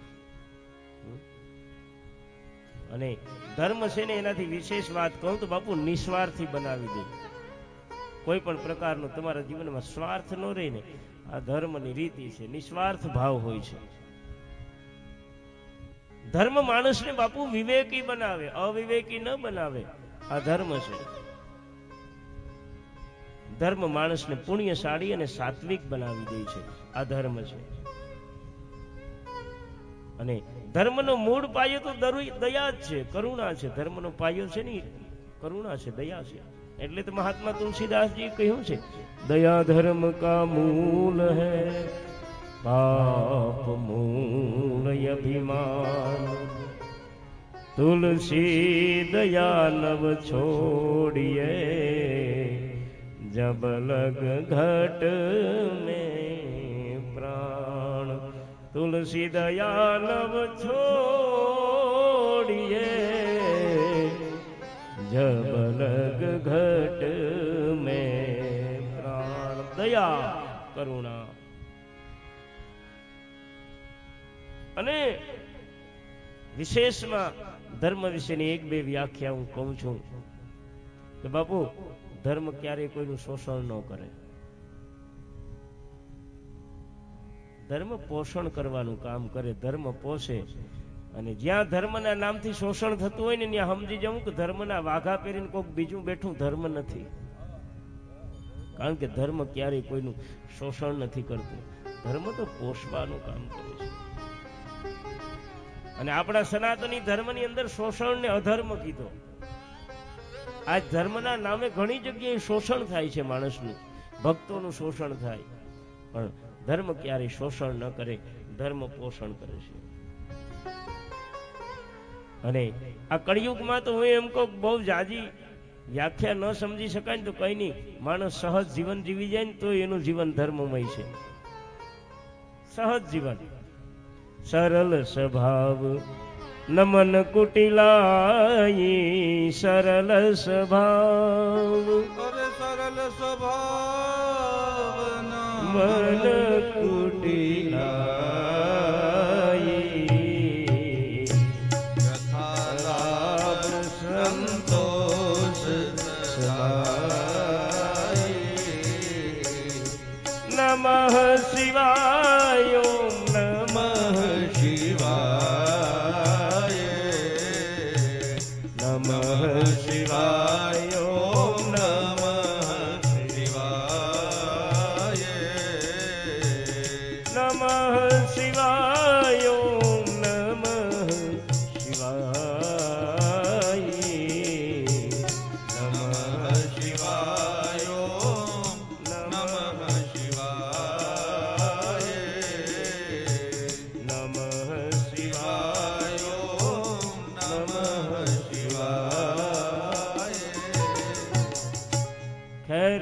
Speaker 3: અને ધર્મ છે ને, એનાથી વિશેષ વાત કહું તો બાપુ નિસ્વાર્થી બનાવી દે. કોઈ પણ પ્રકારનો તમારા જીવનમાં સ્વાર્થ ન રહે ને, આ ધર્મની રીતિ છે. નિસ્વાર્થ ભાવ હોય છે. ધર્મ માણસને બાપુ વિવેકી બનાવે, અવિવેકી ન બનાવે. આ ધર્મ છે. ધર્મ માણસને પુણ્યશાળી અને સાત્વિક બનાવી દે છે. આ ધર્મ છે. અને ધર્મનો મૂળ પાયો તો દયા જ છે, કરુણા છે. ધર્મનો પાયો છે ને, કરુણા છે, દયા છે. એટલે તો મહાત્મા તુલસીદાસજી કહ્યું છે, દયા ધર્મ કા મૂલ હૈ, પાપ મૂળ અભિમાન. તુલસી દયા નવ છોડીએ, जब लग घट में प्राण. तुलसी दयालव छोड़िए, जब लग घट में प्राण. दया, करुणा. અને વિશેષમાં ધર્મ વિશેની એક બે વ્યાખ્યા હું કહું છું કે બાપુ, ધર્મ ક્યારેય કોઈનું શોષણ ન કરે. ધર્મ પોષણ કરવાનું કામ કરે, ધર્મ પોષે. અને જ્યાં ધર્મના નામથી શોષણ થતું હોય ને ત્યાં સમજી જવું કે ધર્મના વાઘા પહેરીને કોઈક બીજું બેઠું ધર્મ નથી. કારણ કે ધર્મ ક્યારેય કોઈનું શોષણ નથી કરતું, ધર્મ તો પોષવાનું કામ કરે છે. અને આપણા સનાતની ધર્મની અંદર શોષણ ને અધર્મ કીધો. આજ ધર્મના નામે ઘણી જગ્યાએ શોષણ થાય છે માણસનું, ભક્તોનું શોષણ થાય, પણ ધર્મ ક્યારેય શોષણ ન કરે, ધર્મ પોષણ કરે છે. અને આ કળિયુગમાં તો હું એમ કહું, બહુ જાજી વ્યાખ્યા ન સમજી શકાય ને તો કઈ નહીં, માણસ સહજ જીવન જીવી જાય ને તો એનું જીવન ધર્મમય છે. સહજ જીવન, સરળ સ્વભાવ નમન કુટિલાઈ, સરળ સ્વભાવ
Speaker 2: અરે સરળ સ્વભાવ
Speaker 3: મન કુટિલાઈ,
Speaker 2: લાભ સંતોષ સદાય.
Speaker 3: નમઃ શિવાય, ઓમ નમઃ
Speaker 2: શિવાય,
Speaker 3: નમઃ શિવાય, ઓમ
Speaker 2: નમઃ શિવાય,
Speaker 3: નમઃ શિવાય, ઓમ નમઃ શિવાય,
Speaker 2: નમઃ શિવાય, નમઃ શિવાય,
Speaker 3: નમઃ
Speaker 2: શિવાય, નમઃ શિવાય.
Speaker 3: ખેર,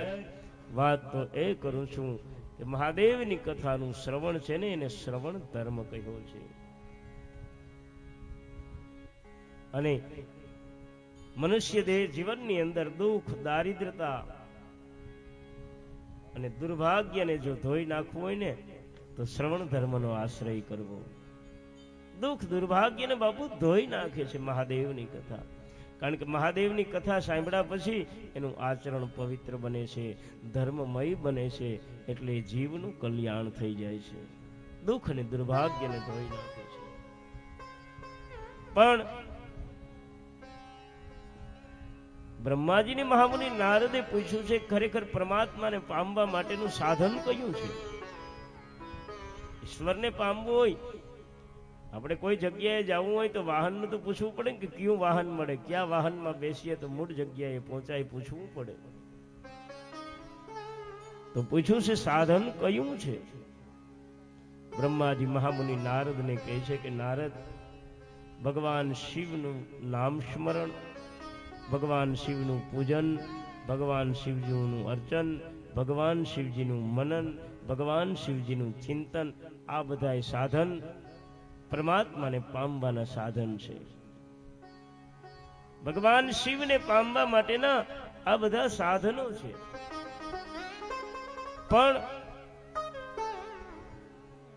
Speaker 3: વાત તો એ કરું છું કે મહાદેવની કથાનું શ્રવણ છે ને એને શ્રવણ ધર્મ કહ્યો છે. અને મનુષ્ય દેહ જીવનની અંદર દુઃખ, દારિદ્રતા અને દુર્ભાગ્યને જો ધોઈ નાખવું હોય ને તો શ્રવણ ધર્મનો આશ્રય કરવો. દુઃખ દુર્ભાગ્યને બાપુ ધોઈ નાખે છે મહાદેવની કથા. કારણ કે મહાદેવની કથા સાંભળ્યા પછી એનું આચરણ પવિત્ર બને છે, ધર્મમય બને છે, એટલે જીવનું કલ્યાણ થઈ જાય છે. દુઃખ અને દુર્ભાગ્યને ધોઈ નાખે છે. પણ બ્રહ્માજીની મહામુનિ નારદે પૂછ્યું છે, ખરેખર પરમાત્માને પામવા માટેનું સાધન કયું છે? ઈશ્વરને પામવું હોય, આપણે કોઈ જગ્યાએ જવું હોય તો વાહનનું તો પૂછવું પડે કે કયું વાહન મળે, ક્યાં વાહનમાં બેસીએ તો મૂળ જગ્યાએ પહોંચાય, પૂછવું પડે. તો પૂછ્યું છે સાધન કયું છે? બ્રહ્માજી મહામુનિ નારદને કહે છે કે નારદ, ભગવાન શિવનું નામ સ્મરણ, ભગવાન શિવનું પૂજન, ભગવાન શિવજીનું અર્ચન, ભગવાન શિવજીનું મનન, ભગવાન શિવજીનું ચિંતન, આ બધા સાધન પરમાત્માને પામવાના સાધન છે. ભગવાન શિવને પામવા માટેના આ બધા સાધનો છે. પણ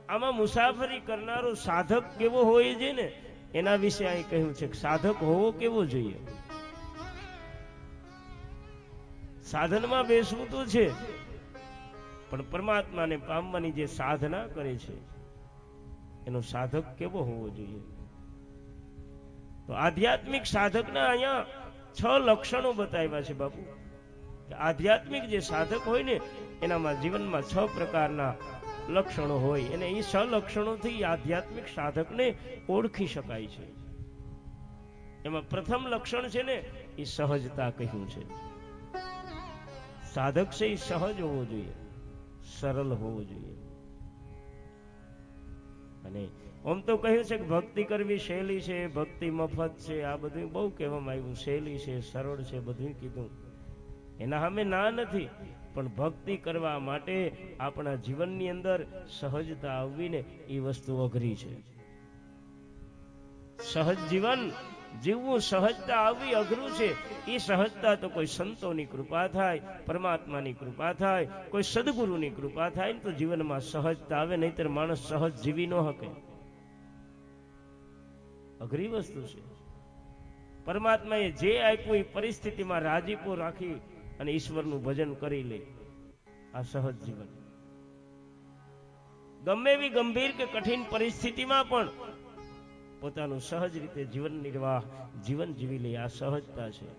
Speaker 3: આમાં મુસાફરી કરનારો સાધક કેવો હોય છે ને એના વિશે અહીં કહ્યું છે. સાધક હોવો કેવો જોઈએ? સાધનમાં બેસવું તો છે, પણ પરમાત્માને પામવાની જે સાધના કરે છે એનો સાધક કેવો હોવો જોઈએ? તો આધ્યાત્મિક સાધકના અહીંયા 6 લક્ષણો બતાવ્યા છે બાપુ. કે આધ્યાત્મિક જે સાધક હોય ને એનામાં જીવનમાં 6 પ્રકારના લક્ષણો હોય, અને એ 6 લક્ષણોથી આધ્યાત્મિક સાધકને ઓળખી શકાય છે. એમાં પ્રથમ લક્ષણ છે ને એ સહજતા કહ્યું છે. સાધક છે એ સહજ હોવો જોઈએ, સરળ હોવો જોઈએ. અને આમ તો કહ્યું છે કે ભક્તિ કરવી સહેલી છે, ભક્તિ મફત છે, આ બધું બહુ કહેવામાં આવ્યું. સહેલી છે, સરળ છે, બધું કીધું. એના સામે ના નથી, પણ ભક્તિ કરવા માટે આપણા જીવનની અંદર સહજતા આવવી ને એ વસ્તુ અઘરી છે. સહજ જીવન જીવવું, સહજતા આવવી અઘરું છે. એ સહજતા તો કોઈ સંતોની કૃપા થાય, પરમાત્માની કૃપા થાય, કોઈ સદગુરુની કૃપા થાય ને તો જીવનમાં સહજતા આવે, નહીતર માણસ સહજ જીવી ન શકે. અઘરી વસ્તુ છે. પરમાત્માએ જે આપ્યું એ પરિસ્થિતિમાં રાજીપો રાખી અને ઈશ્વરનું ભજન કરી લે, આ સહજ જીવન. ગમે એવી ગંભીર કે કઠિન પરિસ્થિતિમાં પણ પોતાનું સહજ રીતે જીવન નિર્વાહ જીવન જીવી લે. આ સહજતા છે.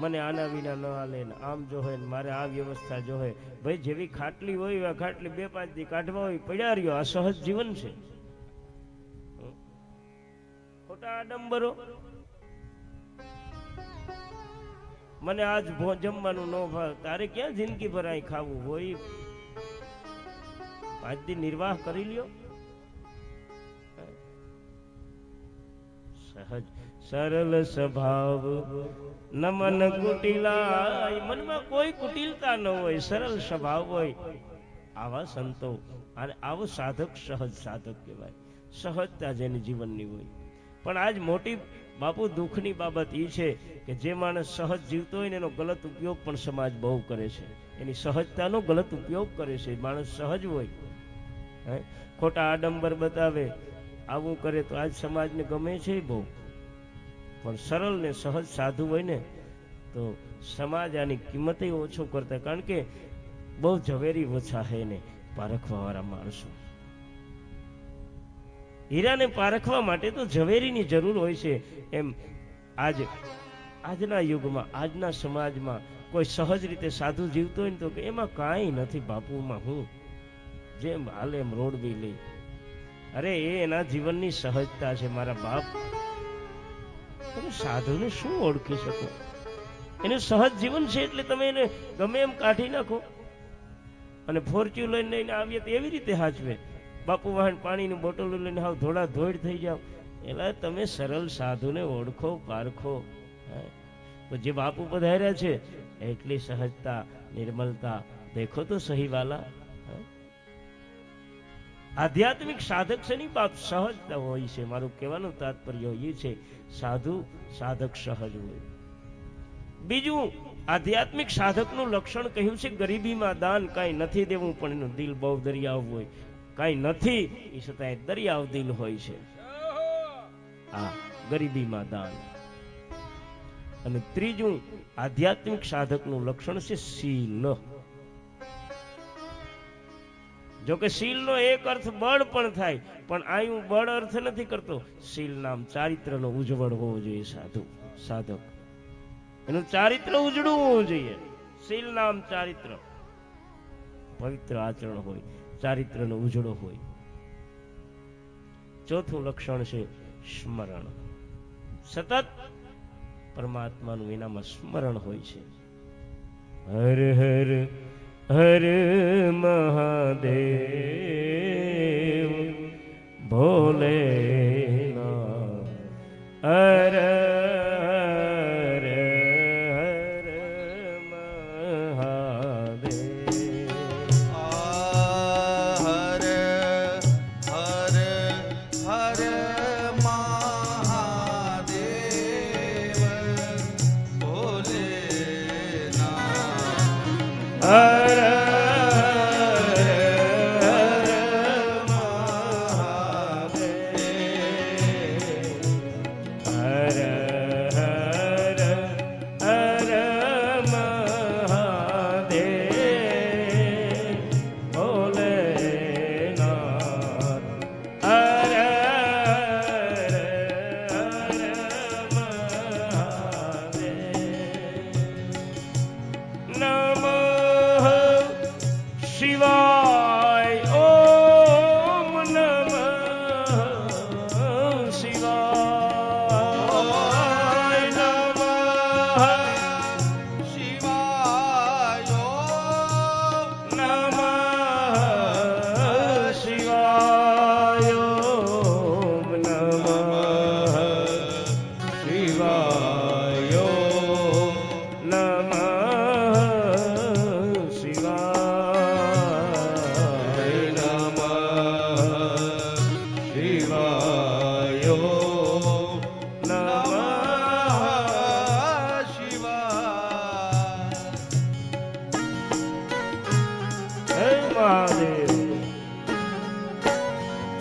Speaker 3: મને આના વિના ન હાલે ને આમ જોહે ને મારે આ વ્યવસ્થા જોહે. ભાઈ જેવી ખાટલી હોય એવા ખાટલી 2-5 દી કાઢવા હોય પડ્યા રહ્યો. આ સહજ જીવન છે. ખોટા આડંબરો, મને આજ જમવાનું ન ભાવ, તારે ક્યાં જિંદગી ભર અહીં ખાવું હોય? 5 દી નિર્વાહ કરી લ્યો. સહજ સરળ સ્વભાવ નમન કુટિલા, મનમાં કોઈ કુટિલતા ન હોય, સરળ સ્વભાવ હોય. આવા સંતો અને આવો સાધક સહજ સાધક કહેવાય. સહજતા જેની જીવનની હોય. પણ આજ મોટી બાપુ દુઃખની બાબત એ છે કે જે માણસ સહજ જીવતો હોય ને એનો ગલત ઉપયોગ પણ સમાજ બહુ કરે છે. એની સહજતાનો ગલત ઉપયોગ કરે છે. માણસ સહજ હોય ખોટા આડંબર બતાવે, આવું કરે તો આજ સમાજને ગમે છે બહુ. પણ સરળ ને સહજ સાધુ હોય ને તો સમાજ આની કિંમત ઓછો કરતા. કારણ કે બહુ ઝવેરી ઓછા હે ને પારખવા વાળા માણસો. હીરાને પારખવા માટે તો ઝવેરીની જરૂર હોય છે. એમ આજના યુગમાં, આજના સમાજમાં કોઈ સહજ રીતે સાધુ જીવતો હોય ને તો એમાં કાંઈ નથી બાપુમાં. હું જેમ હાલે એમ રોડ બી લઈ. અરે એ એના જીવનની સહજતા છે મારા બાપ. તમે સાધુને શું ઓળખી શકો? એનું સહજ જીવન છે એટલે તમે એને ગમે એમ કાઢી નાખો. અને ફોર્ચ્યુન લઈને આવીએ તો એવી રીતે હાચવે. બાપુ વાહન પાણીની બોટલ લઈને હાવ ધોળા ધોળ થઈ જાવ. એટલે તમે સરળ સાધુને ઓળખો, પારખો. તો જે બાપુ પધાર્યા છે એટલી સહજતા, નિર્મલતા દેખો તો સહી વાલા. આધ્યાત્મિક સાધક છે ની બાપ સહજતા હોય છે. મારું કહેવાનું તાત્પર્ય એ છે સાધુ સાધક સહજ હોય. બીજું આધ્યાત્મિક સાધકનું લક્ષણ કહ્યું છે ગરીબીમાં દાન. કાંઈ નથી દેવું પણ એનું દિલ બહુ દરિયાવ હોય. કાંઈ નથી એ છતાં દરિયાવ દિલ હોય છે. આ ગરીબીમાં દાન. અને ત્રીજું આધ્યાત્મિક સાધકનું લક્ષણ છે શીલ. જો કે શીલનો એક અર્થ બળ પણ થાય, પણ આયું બળ અર્થ નથી કરતો. શીલ નામ ચારિત્રનો ઉજ્જવળ હોવો જોઈએ. સાધક એનું ચારિત્ર ઉજળું હોવું જોઈએ. શીલ નામ ચારિત્ર, પવિત્ર આચરણ હોય, ચારિત્રનો ઉજળો હોય. ચોથું લક્ષણ છે સ્મરણ. સતત પરમાત્માનું એનામાં સ્મરણ હોય છે. હર હર હર મહાદેવ ભોલેનાથ. હર હર હર મહાદેવ.
Speaker 2: હર હર હર મહાદેવ ભોલેનાથ.
Speaker 3: હર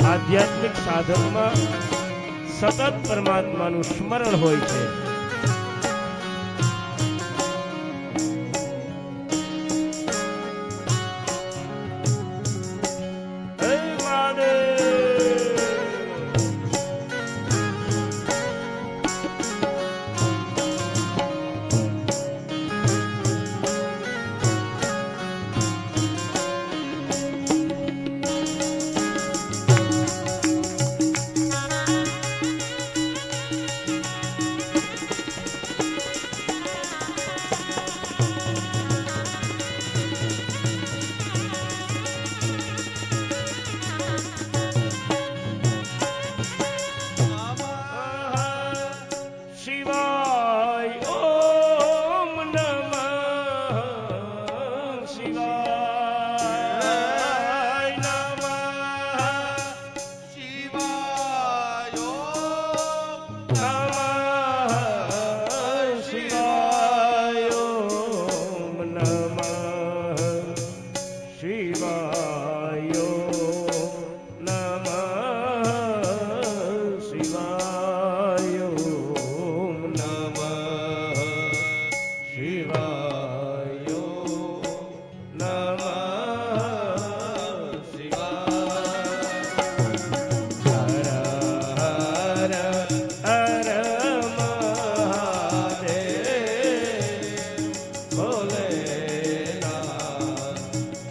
Speaker 3: આધ્યાત્મિક સાધનમાં સતત પરમાત્માનું સ્મરણ હોય છે.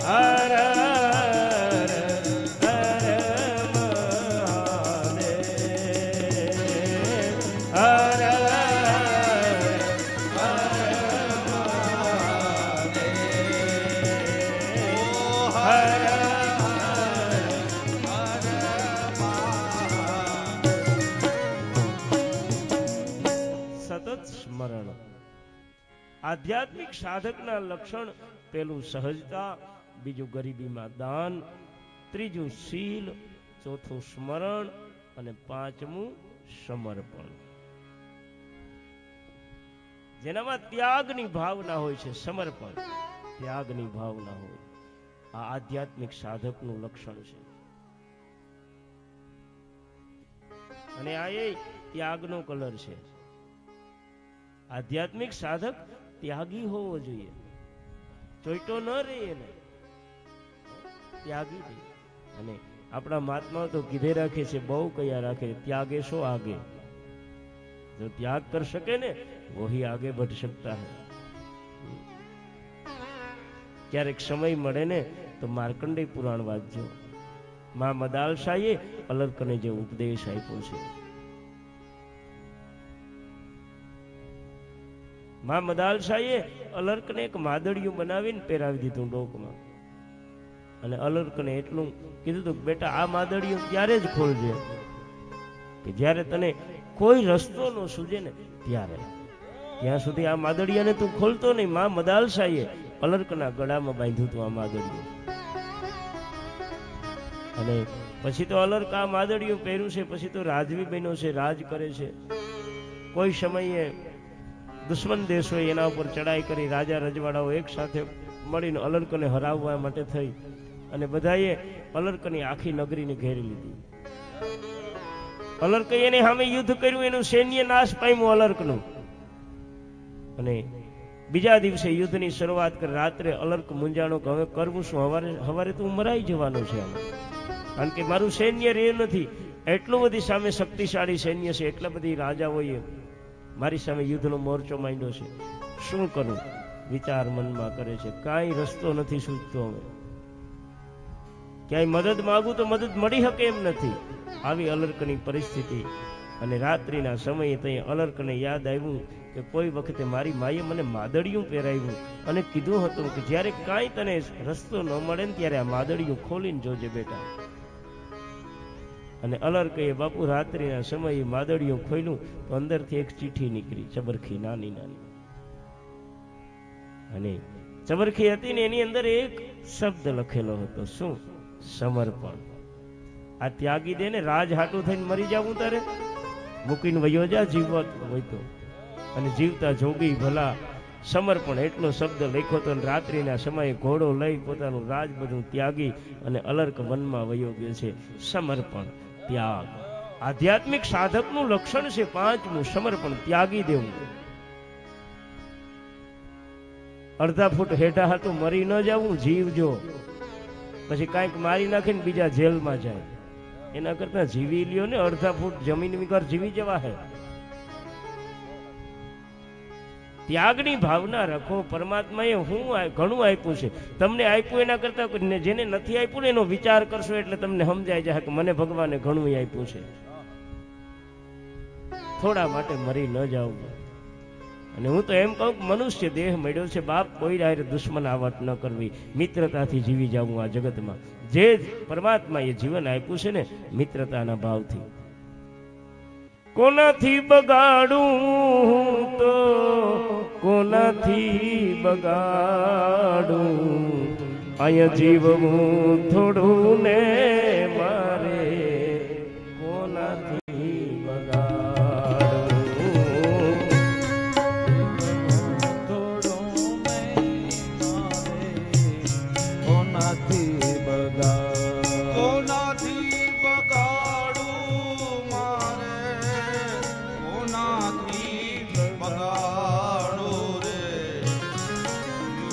Speaker 3: હર સ્મરણ. આધ્યાત્મિક સાધકના લક્ષણ, પેલું સહજતા, બીજું ગરીબીમાં દાન, ત્રીજું શીલ, ચોથું સ્મરણ અને પાંચમું સમર્પણ. જેનામાં ત્યાગની ભાવના હોય છે, સમર્પણ, ત્યાગની ભાવના હોય, આ આધ્યાત્મિક સાધકનું લક્ષણ છે. અને આ એ ત્યાગનો કલર છે. આધ્યાત્મિક સાધક ત્યાગી હોવો જોઈએ, ચોઈટો ન રહે એને, ત્યાગી રહે. અને આપણા મહાત્માઓ તો કીધે રાખે છે, બહુ કયા રાખે, ત્યાગે શો આગે, જો ત્યાગ કર શકે ને વહી આગે बढ़ सकता है. ક્યારેક સમય મળે ને તો માર્કંડેય પુરાણ વાંચજો. મા મદાલસાએ અલર્કને જે ઉપદેશ આપ્યો છે, મા મદાલસાએ અલર્કને એક માદડિયું બનાવીને પહેરાવી દીધું ડોકમાં, અને અલર્કને એટલું કીધું હતું, બેટા આ માદડિયું ત્યારે જ ખોલજે કે જ્યારે તને કોઈ રસ્તો ન સૂજે ને ત્યારે, ત્યાં સુધી આ માદડિયાને તું ખોલતો નહીં. મા મદાલસાએ અલર્કના ગળામાં બાંધ્યું હતું આ માદડિયું. અને પછી તો અલર્ક આ માદડિયું પહેર્યું છે, પછી તો રાજવી બન્યો છે, રાજ કરે છે. કોઈ સમયે દુશ્મન દેશોએ એના ઉપર ચડાઈ કરી, રાજા રજવાડાઓ એક સાથે મળીને અલર્કને હરાવવા માટે થઈ, અને બધાએ અલર્કની આખી નગરીને ઘેરી લીધી. અલર્કે એને સામે યુદ્ધ કર્યું, એનું સૈન્ય નાશ પામ્યું અલર્કનું. અને બીજા દિવસે યુદ્ધની શરૂઆત કરી. રાત્રે અલર્ક મૂંઝાણો કે હવે કરવું શું, હવારે તો મરાઈ જવાનું છે આમાં, કારણ કે મારું સૈન્ય રહ્યું નથી, એટલું બધી સામે શક્તિશાળી સૈન્ય છે, એટલા બધી રાજાઓએ મારી સામે યુદ્ધનો મોરચો માંડ્યો છે, શું કરું? વિચાર મનમાં કરે છે, કાંઈ રસ્તો નથી સૂચતો. હવે ક્યાંય મદદ માંગુ તો મદદ મળી શકે એમ નથી. આવી અલર્કની પરિસ્થિતિ. અને રાત્રિના સમયે ત્યાં અલર્કને યાદ આવ્યું કે કોઈ વખતે મારી માએ મને માદડિયું પહેરાવ્યું અને કીધું હતું કે જ્યારે કાંઈ તને રસ્તો ન મળે ને ત્યારે આ માદડિયું ખોલીને જોજે બેટા. અને અલર્કે બાપુ રાત્રિના સમયે માદડિયું ખોલ્યું તો અંદરથી એક ચીઠી નીકળી, ચબરખી, નાની નાની. અને ચબરખી હતી ને એની અંદર એક શબ્દ લખેલો હતો, શું? સમર્પણ. આ ત્યાગી દે ને, રાજ હાટું થઈને મરી જાવું તારે, મૂકીને વયો જા જીવત હોય તો, અને જીવતા જોગી ભલા. સમર્પણ એટલો શબ્દ લખ્યો હતો. રાત્રિના સમયે ઘોડો લઈ પોતાનું રાજ બધું ત્યાગી અને અલર્ક વનમાં વયો ગયો છે. સમર્પણ, ત્યાગ આધ્યાત્મિક સાધકનું લક્ષણ છે. પાંચમું સમર્પણ, ત્યાગી દેવું. અડધા ફૂટ હેઠા હાટું મરી ન જવું, જીવજો. પછી કાંઈક મારી નાખીને બીજા જેલમાં જાય, એના કરતા જીવી લ્યો ને. અડધા ફૂટ જમીન વગર જીવી જવા હે. ત્યાગની ભાવના રાખો. પરમાત્માએ હું ઘણું આપ્યું છે, તમને આપ્યું એના કરતા જેને નથી આપ્યું ને એનો વિચાર કરશો એટલે તમને સમજાય જાય કે મને ભગવાને ઘણું આપ્યું છે. થોડા માટે મરી ન જાવ. અને હું તો એમ કહું કે મનુષ્ય દેહ મળ્યો છે બાપ, કોઈ હારે દુશ્મન આવટ ન કરવી, મિત્રતાથી જીવી જવું આ જગતમાં. જે પરમાત્માએ જીવન આપ્યું છે ને મિત્રતાના ભાવથી. કોનાથી બગાડું તો કોનાથી બગાડું, અહીંયા જીવવું થોડું ને મારે, કોનાથી બગાડું,
Speaker 2: થોડું કોનાથી બગાડ, કોનાથી બગાડું મારે, કોનાથી બગાડું રે,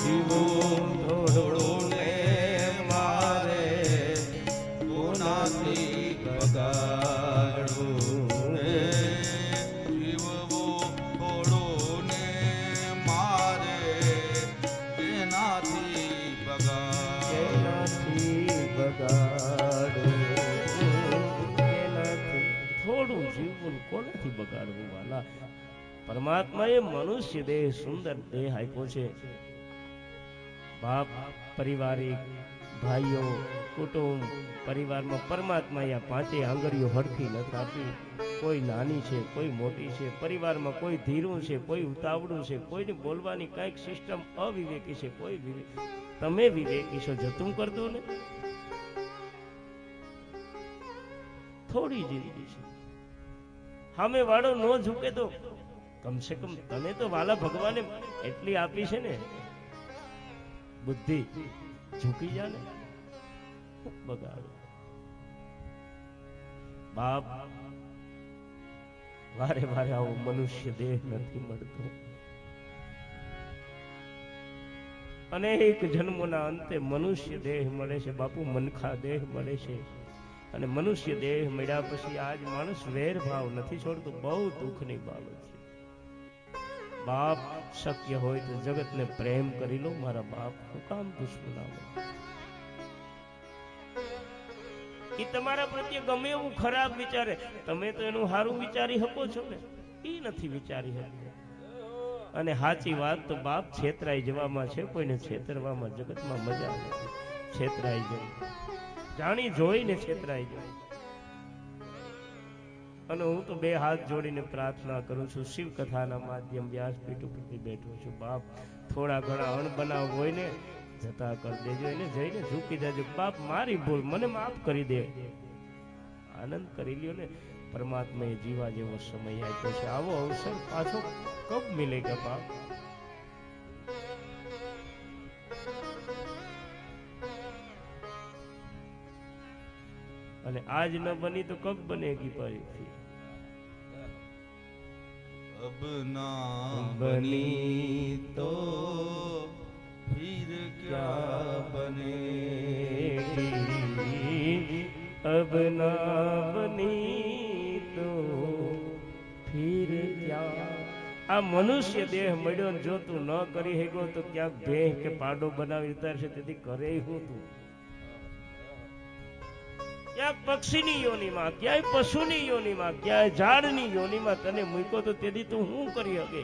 Speaker 2: જીવું થોડું ને મારે, કોનાથી બગાડું રે, જીવવું થોડું ને મારે,
Speaker 3: બગાડું કેનાથી? થોડું જીવન કોનાથી બગાડવું વાલા? પરમાત્માએ મનુષ્ય દેહ, સુંદર દેહ આપ્યો છે. બાપ, પારિવારિક, ભાઈઓ, કુટુંબ, પરિવારમાં પરમાત્માએ આ પાંચેય આંગળીઓ હરખી નથી આપી. કોઈ નાની છે, કોઈ મોટી છે, પરિવારમાં કોઈ ધીરું છે, કોઈ ઉતાવળું છે, કોઈની બોલવાની કઈક સિસ્ટમ અવિવેકી છે, કોઈ તમે વિવેકી છો, જતું કરતો ને થોડી જિંદગી છે. સામે વાળો ન ઝૂકે તો કમસે કમ તને તો વાલા ભગવાને એટલી આપી છે ને બુદ્ધિ, ઝૂકી જા ને. બગાડ બાપ, વારે વારે આવો મનુષ્ય દેહ નથી મળતો. અનેક જન્મોના અંતે મનુષ્ય દેહ મળે છે બાપુ, મનખા દેહ મળે છે. અને મનુષ્ય દેહ મળ્યા પછી આજ માણસ વેર ભાવ નથી છોડતો. બહુ દુઃખની બાબત છે બાપ. શક્ય હોય તો જગતને પ્રેમ કરી લો મારા બાપ. હું કામ દુશ્મનાવો? એ તમારા પ્રત્યે ગમે એવું ખરાબ વિચારે, તમે તો એનું સારું વિચારી શકો છો ને, એ નથી વિચારી શકતો. અને સાચી વાત તો બાપ, છેતરાઈ જવામાં છે. કોઈને છેતરવામાં જગતમાં મજા નથી. છેતરાઈ જવું, જાણી જોઈને છેતરાઈ જવું. અને હું તો બે હાથ જોડીને પ્રાર્થના કરું છું, શિવ કથાના માધ્યમ વ્યાસપીઠ ઉપરથી બેઠો છું બાપ. થોડા ઘણા અણબનાવ હોય ને જતા કરી દેજો, એને જઈને ઝૂકી દેજો. બાપ, મારી ભૂલ, મને માફ કરી દે. આનંદ કરી લ્યો ને. પરમાત્માએ જીવા જેવો સમય આપ્યો છે. આવો અવસર પાછો કબ મિલેગા બાપ? અને આજ ન બની તો કબ બનેગી ફરી?
Speaker 2: अब ना बनी तो फिर क्या बनेगी?
Speaker 3: अब ना बनी તો ફિર ક્યાં? આ મનુષ્ય દેહ મળ્યો ને જો તું ન કરી શક્યો તો ક્યાંક ભેહ કે પાડો બનાવી ઉતારશે. તેથી કરે હું તું ક્યાંક પક્ષીની યોનીમાં, ક્યાંય પશુની યોનીમાં, ક્યાંય ઝાડની યોનીમાં તને મૂક્યો તો તેથી તું શું કરી શકે?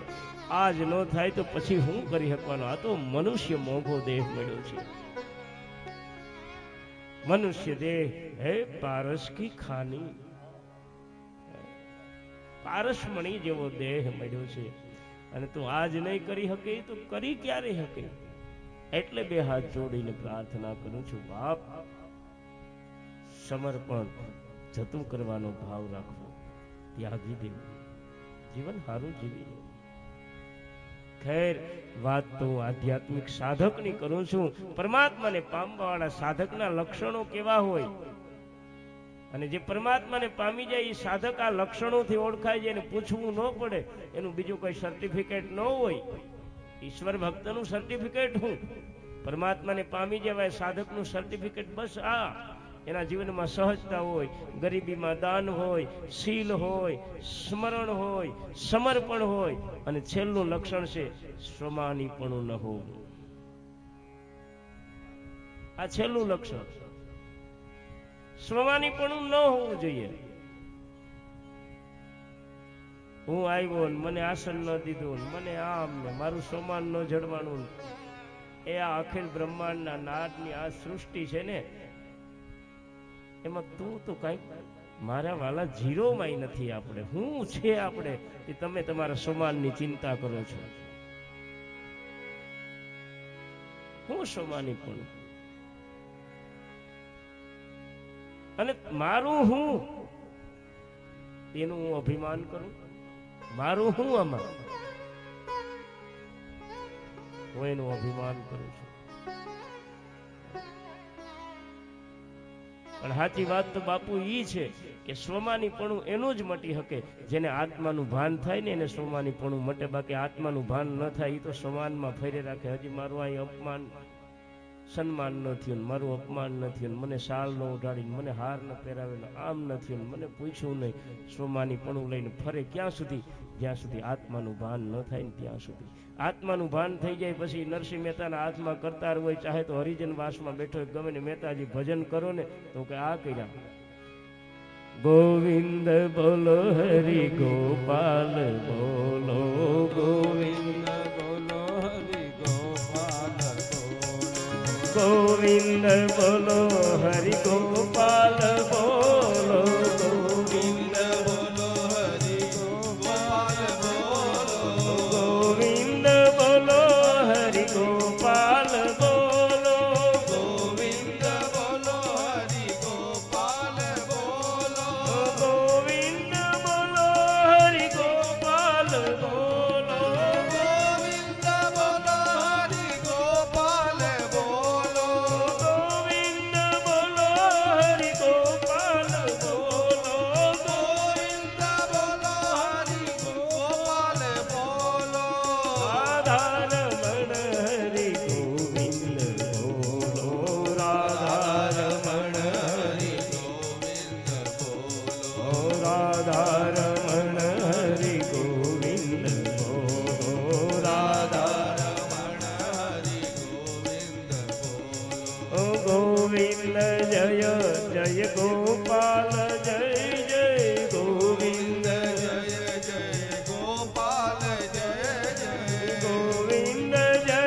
Speaker 3: આજ ન થાય તો પછી હું કરી શકવાનો? આ તો મનુષ્ય મોંઘો દેહ મળ્યો છે. મનુષ્ય દેહ હે પારસ કી ખાની, પારસમણી જેવો દેહ મળ્યો છે. અને તું આજ નહીં કરી શકે તો કરી ક્યારે શકે? એટલે બે હાથ જોડીને પ્રાર્થના કરું છું બાપ, સમર્પણ જતું કરવાનો ભાવ રાખવો, ત્યાગી દેવું, જીવન સારું જીવી. ખેર, વાત તો આધ્યાત્મિક સાધકની કરું છું. પરમાત્માને પામવા વાળા સાધકના લક્ષણો કેવા હોય, અને જે પરમાત્માને પામી જાય એ સાધક આ લક્ષણોથી ઓળખાય છે. એને પૂછવું ન પડે, એનું બીજું કોઈ સર્ટિફિકેટ ન હોય. ઈશ્વર ભક્તનું સર્ટિફિકેટ હું, પરમાત્માને પામી જવાય સાધકનું સર્ટિફિકેટ બસ આ. એના જીવનમાં સહજતા હોય, ગરીબીમાં દાન હોય, શીલ હોય, સ્મરણ હોય, સમર્પણ હોય, અને છેલ્લું લક્ષણ છે સ્વમાનીપણું ન હોવું. આ છેલ્લું લક્ષણ, સ્વમાનીપણું ન હોવું જોઈએ. હું આવ્યો ને મને આસન ન દીધું, મને આમ ને મારું સોમાન ન જડવાનું, એ આ અખિલ બ્રહ્માંડના નાદની આ સૃષ્ટિ છે ને, એમાં તું તો કઈક મારા વાલા જીરોમાં નથી. આપણે હું છે આપણે એ તમે તમારા સમાનની ચિંતા કરો છો. હું સમાની પણ, અને મારું હું એનું હું અભિમાન કરું. મારું હું આમાં હું એનું અભિમાન કરું છું. પણ સાચી વાત તો બાપુ ઈ છે કે સ્વમાનીપણું એનું જ મટી શકે જેને આત્માનું ભાન થાય ને, એને સ્વમાનીપણું મટે. બાકી આત્માનું ભાન ન થાય એ તો સ્વમાનમાં ફેરે રાખે. હજી મારું અહીં અપમાન, સન્માન ન થયું, મારું અપમાન ન થયું, મને શાલ ન ઉડાડીને, મને હાર ન પહેરાવેલો, આમ ન થયું, મને પૂછ્યું નહીં, સ્વમાની પણ લઈને ફરે ક્યાં સુધી? જ્યાં સુધી આત્માનું ભાન ન થાય ને ત્યાં સુધી. આત્માનું ભાન થઈ જાય પછી નરસિંહ મહેતાના હાથમાં કરતાર હોય, ચાહે તો હરિજન વાસમાં બેઠો હોય, ગમે ને મહેતાજી ભજન કરો ને તો કે આ કર્યા, ગોવિંદ બોલો હરિ ગોપાલ બોલો, ગોવિંદ બોલો હરિ ગોપાલ બોલો, ગોવિંદ બોલો હરિ ગોપાલ બોલો, ગોવિંદ બોલો હરિ ગોપાલ બોલો, ગોવિંદ બોલો હરિ ગોપાલ બોલો, ગોવિંદ બોલો હરિ ગોપાલ બોલો, ગોવિંદ બોલો હરિ ગોપાલ બોલો, ગોવિંદ બોલો હરિ ગોપાલ બોલો, ગોવિંદ બોલો હરિ ગોપાલ બોલો, ગોવિંદ બોલો હરિ ગોપાલ બોલો, રાધા રમણ હરિ ગોવિંદ બોલો, રાધા રમણ હરિ ગોવિંદ બોલો, રાધા રમણ હરિ ગોવિંદ બોલો, રાધા રમણ હરિ ગોવિંદ બોલો, ગોવિંદ જય જય ગોપાલ જય જય ગોવિંદ, જય જય ગોપાલ જય જય ગોવિંદ, જય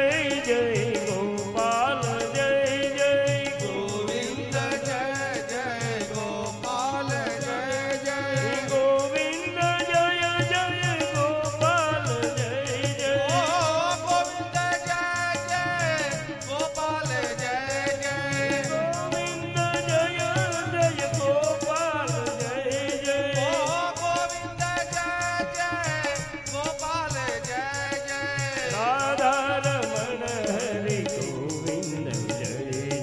Speaker 3: જય ગોપાલ જય જય ગોવિંદ, જય જય ગોપાલ જય જય ગોવિંદ, જય જય ગોપાલ જય જય ગોવિંદ, જય જય ગોપાલ જય જય ગોવિંદ, જય જય ગોપાલ જય જય ગોવિંદ, જય જય ગોપાલ જય જય, રાધા રમણ હરિ ગોવિંદ જય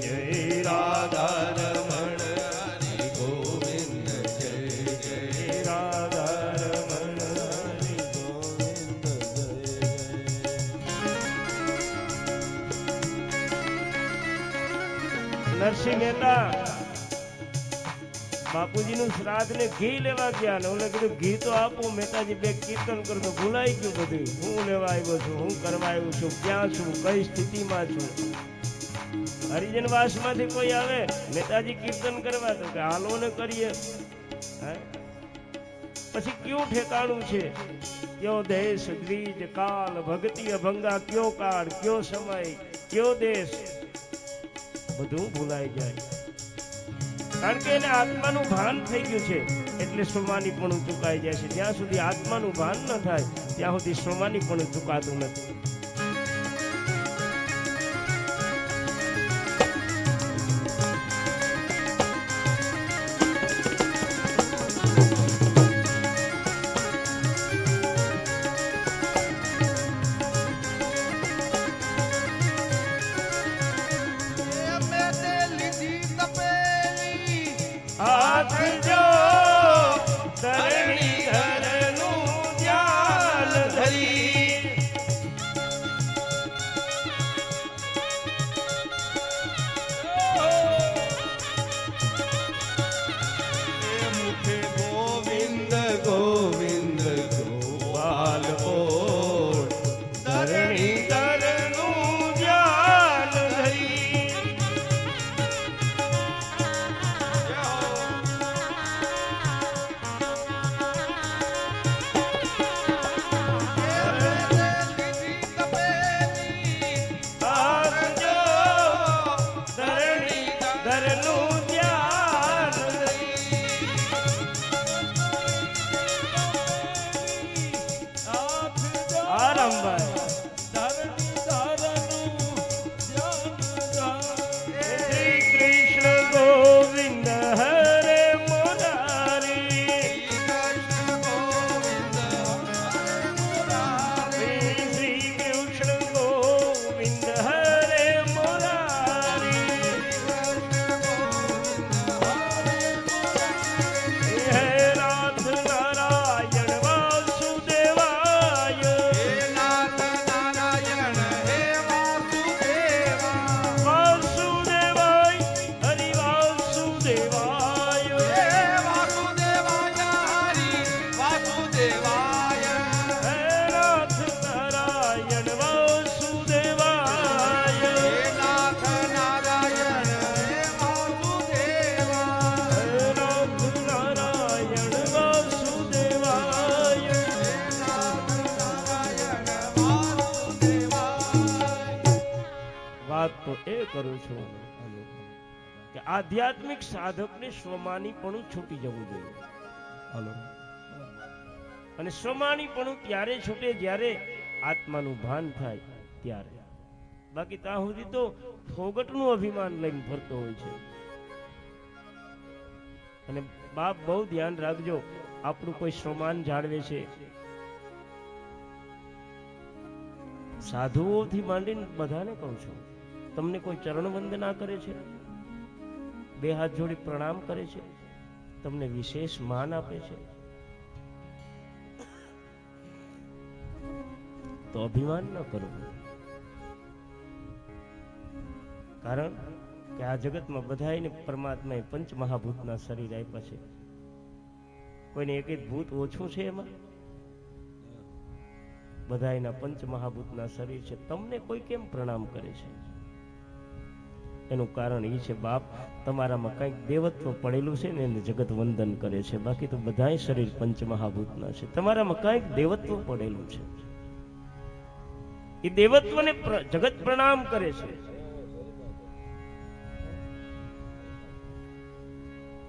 Speaker 3: જય, રાધા રમણ હરિ ગોવિંદ જય જય, રાધા રમણ હરિ ગોવિંદ જય જય. નરસિંહ મહેતા બાપુજીનું શ્રાદ્ધ ને ઘી લેવા ગયા ને ઓલે કીધું ઘી તો આપો. મહેતાજી બે કીર્તન કરતો ભૂલાઈ ગયું બધું, હું લેવા આવ્યો છું, હું કરવા આવ્યો છું, ક્યાં છું, કઈ સ્થિતિમાં છું. હરિજનવાસ માંથી કોઈ આવે મહેતાજી કીર્તન કરવા તો કે હાલો ને કરીએ. પછી કયું ઠેકાણું છે, કયો દેશ દ્વિજ કાલ ભક્તિ અભંગા, કયો કાળ કયો સમય કયો દેશ, બધું ભૂલાઈ જાય. કારણ કે એને આત્માનું ભાન થઈ ગયું છે એટલે સ્વમાની પણ ચુકાઈ જાય છે. જ્યાં સુધી આત્માનું ભાન ન થાય ત્યાં સુધી સ્વમાની પણ ચુકાતું નથી. હાથ જો ધરણી ધરનું ધ્યાન ધરી, મુખે ગોવિંદ ગોવિંદ ગોપાલ બોલ, ધરણી ધરનું ધ્યાન ધરી. વાત તો એ કરું છું કે આધ્યાત્મિક સાધકને સ્વમાનીપણું છૂટી જવું જોઈએ. અને સ્વમાનીપણું ત્યારે છૂટે જ્યારે આત્માનું ભાન થાય ત્યારે. બાકી ત્યાં સુધી તો ફોગટનું અભિમાન લઈને ફરતો હોય છે. અને બાપ બહુ ધ્યાન રાખજો, આપણું કોઈ સ્વમાન જાળવે છે. સાધુઓથી માંડીને બધાને કહું છું, તમને કોઈ ચરણ વંદના કરે છે, બે હાથ જોડી પ્રણામ કરે છે, તમને વિશેષ માન આપે છે, તો અભિમાન ન કરો. કારણ કે આ જગતમાં બધાને પરમાત્માએ પંચ મહાભૂતના શરીર આપ્યા છે. કોઈને એક એક ભૂત ઓછું છે એમાં? બધાયના પંચ મહાભૂતના શરીર છે. તમને કોઈ કેમ પ્રણામ કરે છે? એનું કારણ એ છે, બાપ તમારામાં કંઈક દેવત્વ પડેલું છે ને એને જગત વંદન કરે છે. બાકી તો બધાય શરીર પંચ મહાભૂતના છે. તમારામાં કંઈક દેવત્વ પડેલું છે, એ દેવત્વને જગત પ્રણામ કરે છે.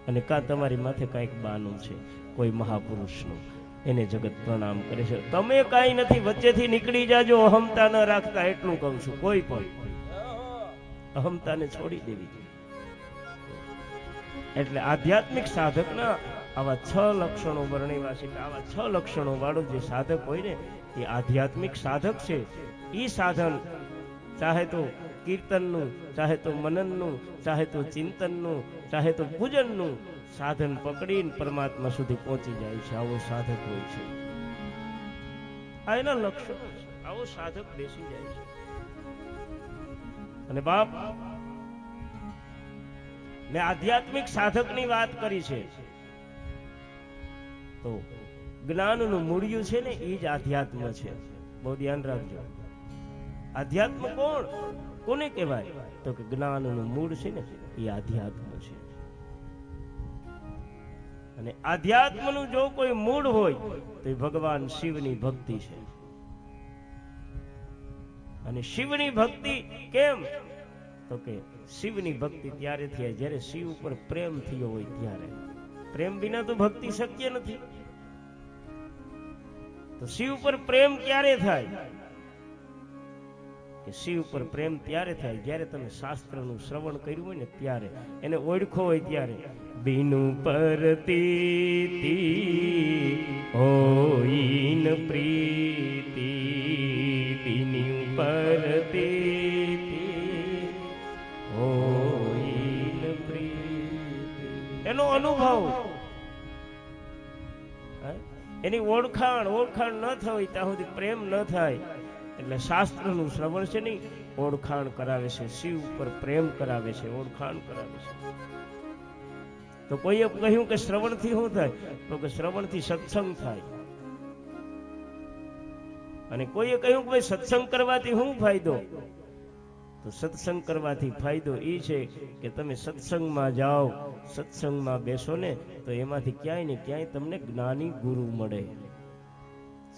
Speaker 3: અને કા તમારી માથે કંઈક બાનું છે કોઈ મહાપુરુષનું, એને જગત પ્રણામ કરે છે. તમે કાંઈ નથી, વચ્ચેથી નીકળી જાજો, અહમતા ન રાખતા, એટલું કહું છું. કોઈ પણ અહમતાને છોડી દેવી. એટલે આધ્યાત્મિક સાધકના આવા 6 લક્ષણો વર્ણવ્યા છે. આવા 6 લક્ષણો વાળો જે સાધક હોય ને, એ આધ્યાત્મિક સાધક છે. એ સાધન ચાહે તો કીર્તનનું, ચાહે તો મનનનું, ચાહે તો ચિંતનનું, ચાહે તો પૂજનનું સાધન પકડીને પરમાત્મા સુધી પહોંચી જાય છે. આવો સાધક હોય છે. આ એના લક્ષણો છે. આવો સાધક બેસી જાય છે. અને બાપ મેં આધ્યાત્મિક સાધકની વાત કરી છે, તો જ્ઞાનનું મૂળિયું છે ને, એ જ આધ્યાત્મ છે. બહુ ધ્યાન રાખજો. આધ્યાત્મ કોને કહેવાય? તો કે જ્ઞાનનું મૂળ છે ને, એ આધ્યાત્મ છે. અને આધ્યાત્મનું જો કોઈ મૂળ હોય તો એ ભગવાન શિવની ભક્તિ છે. અને શિવની ભક્તિ કેમ? તો કે શિવની ભક્તિ ત્યારે થાય જ્યારે શિવ ઉપર પ્રેમ થયો હોય ત્યારે. પ્રેમ વિના તો ભક્તિ શક્ય નથી. તો શિવ પર પ્રેમ ક્યારે થાય? કે શિવ પર પ્રેમ ત્યારે થાય જ્યારે તમે શાસ્ત્રનું શ્રવણ કર્યું હોય ને ત્યારે, એને ઓળખો હોય ત્યારે. બિનુ પરતીતિ હોઈન પ્રીતિ, બિનુ પરતીતિ હોઈન પ્રીતિ. એનો અનુભવ, એની ઓળખાણ ન થાય ત્યાં સુધી પ્રેમ ન થાય. એટલે શાસ્ત્રનું શ્રવણ છે નહીં, ઓળખાણ કરાવે છે. શિવ ઉપર પ્રેમ કરાવે છે, ઓળખાણ કરાવે છે. તો કોઈએ કહ્યું કે શ્રવણથી શું થાય? તો કે શ્રવણથી સત્સંગ થાય. અને કોઈએ કહ્યું કે ભાઈ સત્સંગ કરવાથી શું ફાયદો? તો સત્સંગ કરવાથી ફાયદો એ છે કે તમે સત્સંગમાં જાઓ, સત્સંગમાં બેસો ને, તો એમાંથી ક્યાંય ને ક્યાંય તમને જ્ઞાની ગુરુ મળે.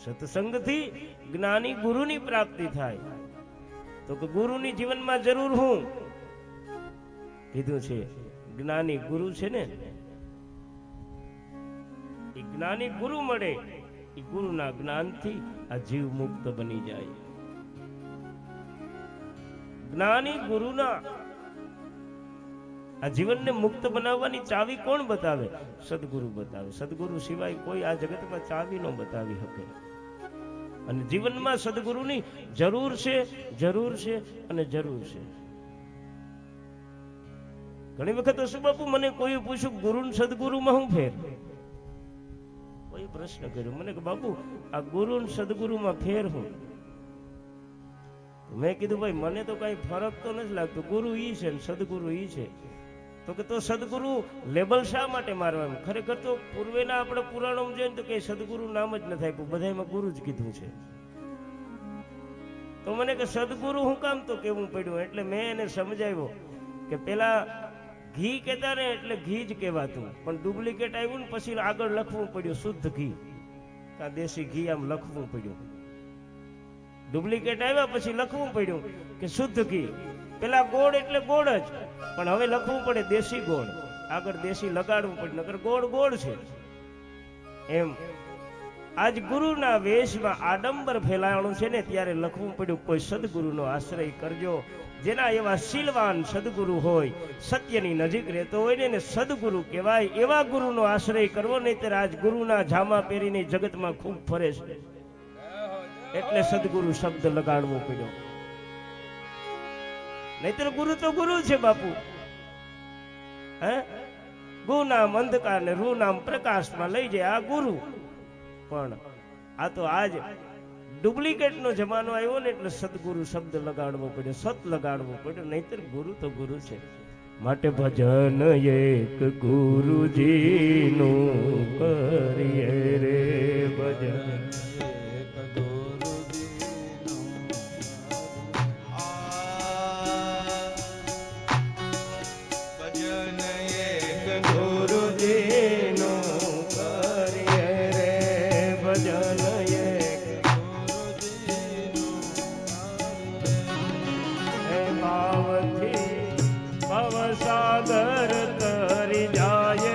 Speaker 3: સત્સંગથી જ્ઞાની ગુરુની પ્રાપ્તિ થાય. તો કે ગુરુની જીવનમાં જરૂર હું કીધું છે, જ્ઞાની ગુરુ છે ને, એ જ્ઞાની ગુરુ મળે. એ ગુરુના જ્ઞાનથી આ જીવ મુક્ત બની જાય. જ્ઞાની ગુરુના આ જીવનને મુક્ત બનાવવાની ચાવી કોણ બતાવે? સદગુરુ બતાવે. સદગુરુ સિવાય કોઈ આ જગતમાં ચાવી ન બતાવી શકે. અને જીવનમાં સદગુરુની જરૂર છે, જરૂર છે અને જરૂર છે. ઘણી વખત શું બાપુ, મને કોઈ પૂછ્યું ગુરુ ને સદગુરુમાં શું ફેર? કોઈ પ્રશ્ન કર્યો મને કે બાપુ આ ગુરુ ને સદગુરુમાં ફેર હું? મેં કીધું ભાઈ મને તો કઈ ફરક તો નથી લાગતો. ગુરુ ઈ છે ને સદગુરુ ઈ છે. તો કે તો સદગુરુ લેબલ શા માટે મારવા? ખરેખર તો પૂર્વેના આપણે પુરાણોમાં જોઈએ તો કે સદગુરુ નામ જ નથી આપ્યું, બધામાં ગુરુ જ કીધું છે. તો મને કે સદગુરુ હું કામ તો કેવું પડ્યું? એટલે મેં એને સમજાવ્યો કે પેલા ઘી કહેતા ને એટલે ઘી જ કહેવાતું, પણ ડુપ્લિકેટ આવ્યું ને પછી આગળ લખવું પડ્યું શુદ્ધ ઘી, કા દેશી ઘી આમ લખવું પડ્યું. ડુપ્લિકેટ આવ્યા પછી લખવું પડ્યું કે શુદ્ધ ઘી. પેલા ગોળ એટલે ગોળ જ, પણ હવે લખવું પડે દેશી ગોળ, આગળ દેશી લગાડવું પડે, નકર ગોળ ગોળ છે. એમ આજ ગુરુના વેશમાં આડંબર ફેલાણું છે ને, ત્યારે લખવું પડ્યું કોઈ સદગુરુનો આશ્રય કરજો. જેના એવા શીલવાન સદગુરુ હોય, સત્યની નજીક રહેતો હોય ને એને સદગુરુ કહેવાય. એવા ગુરુનો આશ્રય કરવો, નહીતર આજ ગુરુના જામા પહેરીને જગતમાં ખૂબ ફરે છે, એટલે સદગુરુ શબ્દ લગાડવો પડ્યો. નહીતર ગુરુ તો ગુરુ છે બાપુ. હે, ગુ નામ અંધકાર ને રૂ નામ પ્રકાશમાં લઈ જાય આ ગુરુ. પણ આ તો આજ ડુપ્લિકેટ નો જમાનો આવ્યો ને, એટલે સદગુરુ શબ્દ લગાડવો પડ્યો, સત લગાડવો પડ્યો, નહીતર ગુરુ તો ગુરુ છે. માટે ભજન એક ગુરુજીનું કરીએ રે, ભજન સાગર તરી જાય,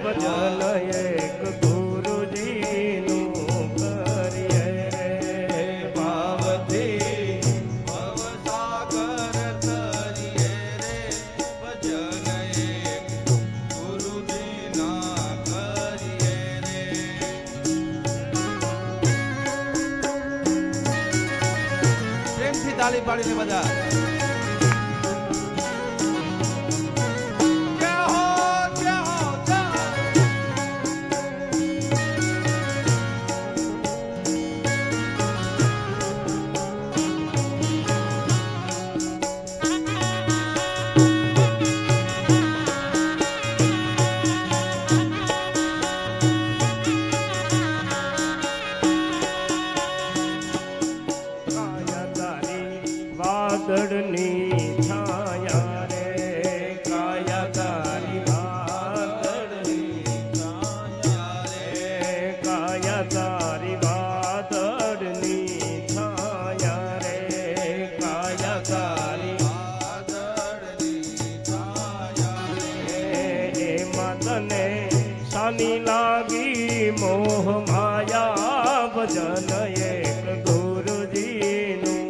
Speaker 3: ભજન એક ગુરુજીનું કરીએ રે. ભાવથી
Speaker 2: ભવસાગર તરીએ રે, ભજન એક ગુરુજીના કરીએ રે. પ્રેમથી તાળી પાડીને બધા
Speaker 3: વાદળની છાયા રે, કાયા તારી વાદળની છાયા રે, કાયા તારી વાદળની છાયા રે, કાયા તારી વાદળની છાયા રે. એમાં તને સાની લાગી મોહ માયા, ભજન એક ગુરુજીનું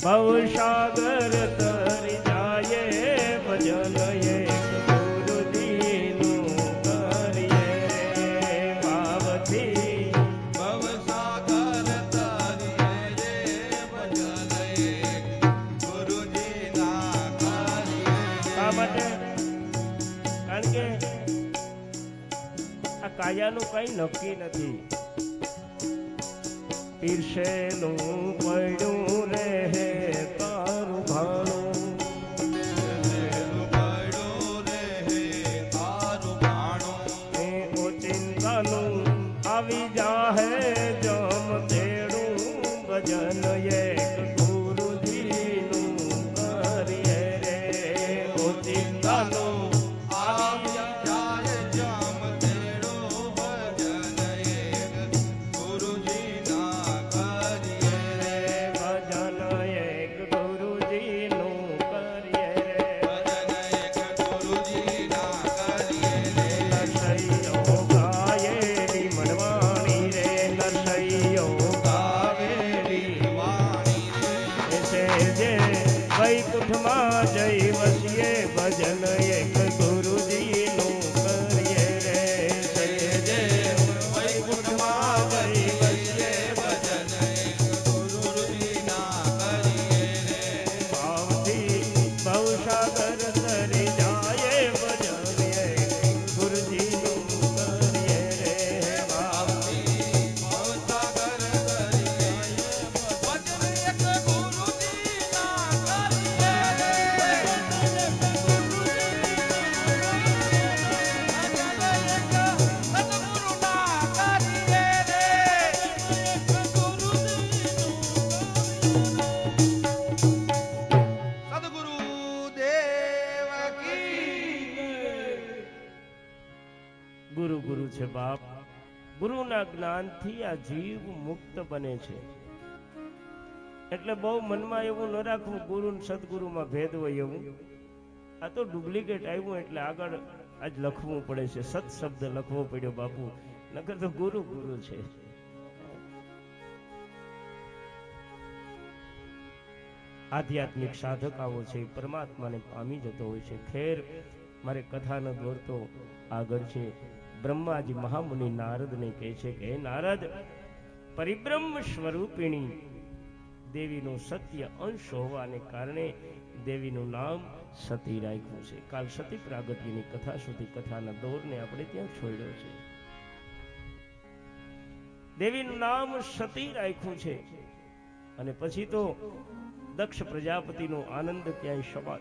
Speaker 3: ભવસાગર તરી જાય, ભજન એક ગુરુજીનું કરીએ રે. ભાવથી
Speaker 2: ભવસાગર તરીએ ભજન એક ગુરુજીના કરીએ.
Speaker 3: માટે કારણ કે આ કાયાનું કઈ નક્કી નથી. પીરસેલું પડ્યું રહે તારું ભાણું, ઓચિંતાનું આવી જાહે જમ તેડું ભજન એક ગુરુજીનું કરીએ રે. ઓચિંતાનું આવી જાય જમ તેડું ભજન એક ગુરુજીના કરીએ રે. ભજન એક ગુરુજીનું કરીએ રે. ભજન એક ગુરુજીના કરીએ રે. નરસૈયો ગાયેલી મનવાણી રે, નરસૈયો ગાવેલી વાણી રે. એસે જે વૈકુંઠમાં જઈ વસીએ ભજન એક ગુરુજીનું કરીએ રે. એસે જે વૈકુંઠમાં જઈ વસીએ ભજન એક ગુરુજીના કરીએ રે. ભાવથી ભવસાગર તરી જાય ભજન એક ગુરુજીનું કરીએ રે. ભાવથી ભવસાગર તરી જાય ભજન એક ગુરુજીના કરીએ રે.
Speaker 1: સદગુરુ દેવ કી
Speaker 3: ગુરુ ગુરુ છે બાપ. ગુરુના જ્ઞાનથી આ જીવ મુક્ત બને છે. એટલે બહુ મનમાં એવું ન રાખવું ગુરુ ને સદગુરુમાં ભેદ હોય એવું. આ તો ડુપ્લિકેટ આવ્યું એટલે આગળ આજ લખવું પડે છે. સત શબ્દ લખવો પડ્યો બાપુ, નકર તો ગુરુ ગુરુ છે. આધ્યાત્મિક સાધક આવો છે એ પરમાત્માને પામી જતો હોય છે. ખેર મારે કથા ન દોરતો આગળ છે. બ્રહ્માજી મહામુનિ નારદને કહે છે કે હે નારદ, પરિબ્રહ્મ સ્વરૂપિણી દેવીનો સત્ય અંશ હોવાને કારણે દેવીનું નામ સતી રાખ્યું છે. કાલ સતી પ્રાગટ્યની કથા સુધી કથાના દોરને આપણે ત્યાં છોડ્યો છે. દેવીનું નામ સતી રાખ્યું છે. અને પછી તો દક્ષ પ્રજાપતિનો આનંદ ક્યાંય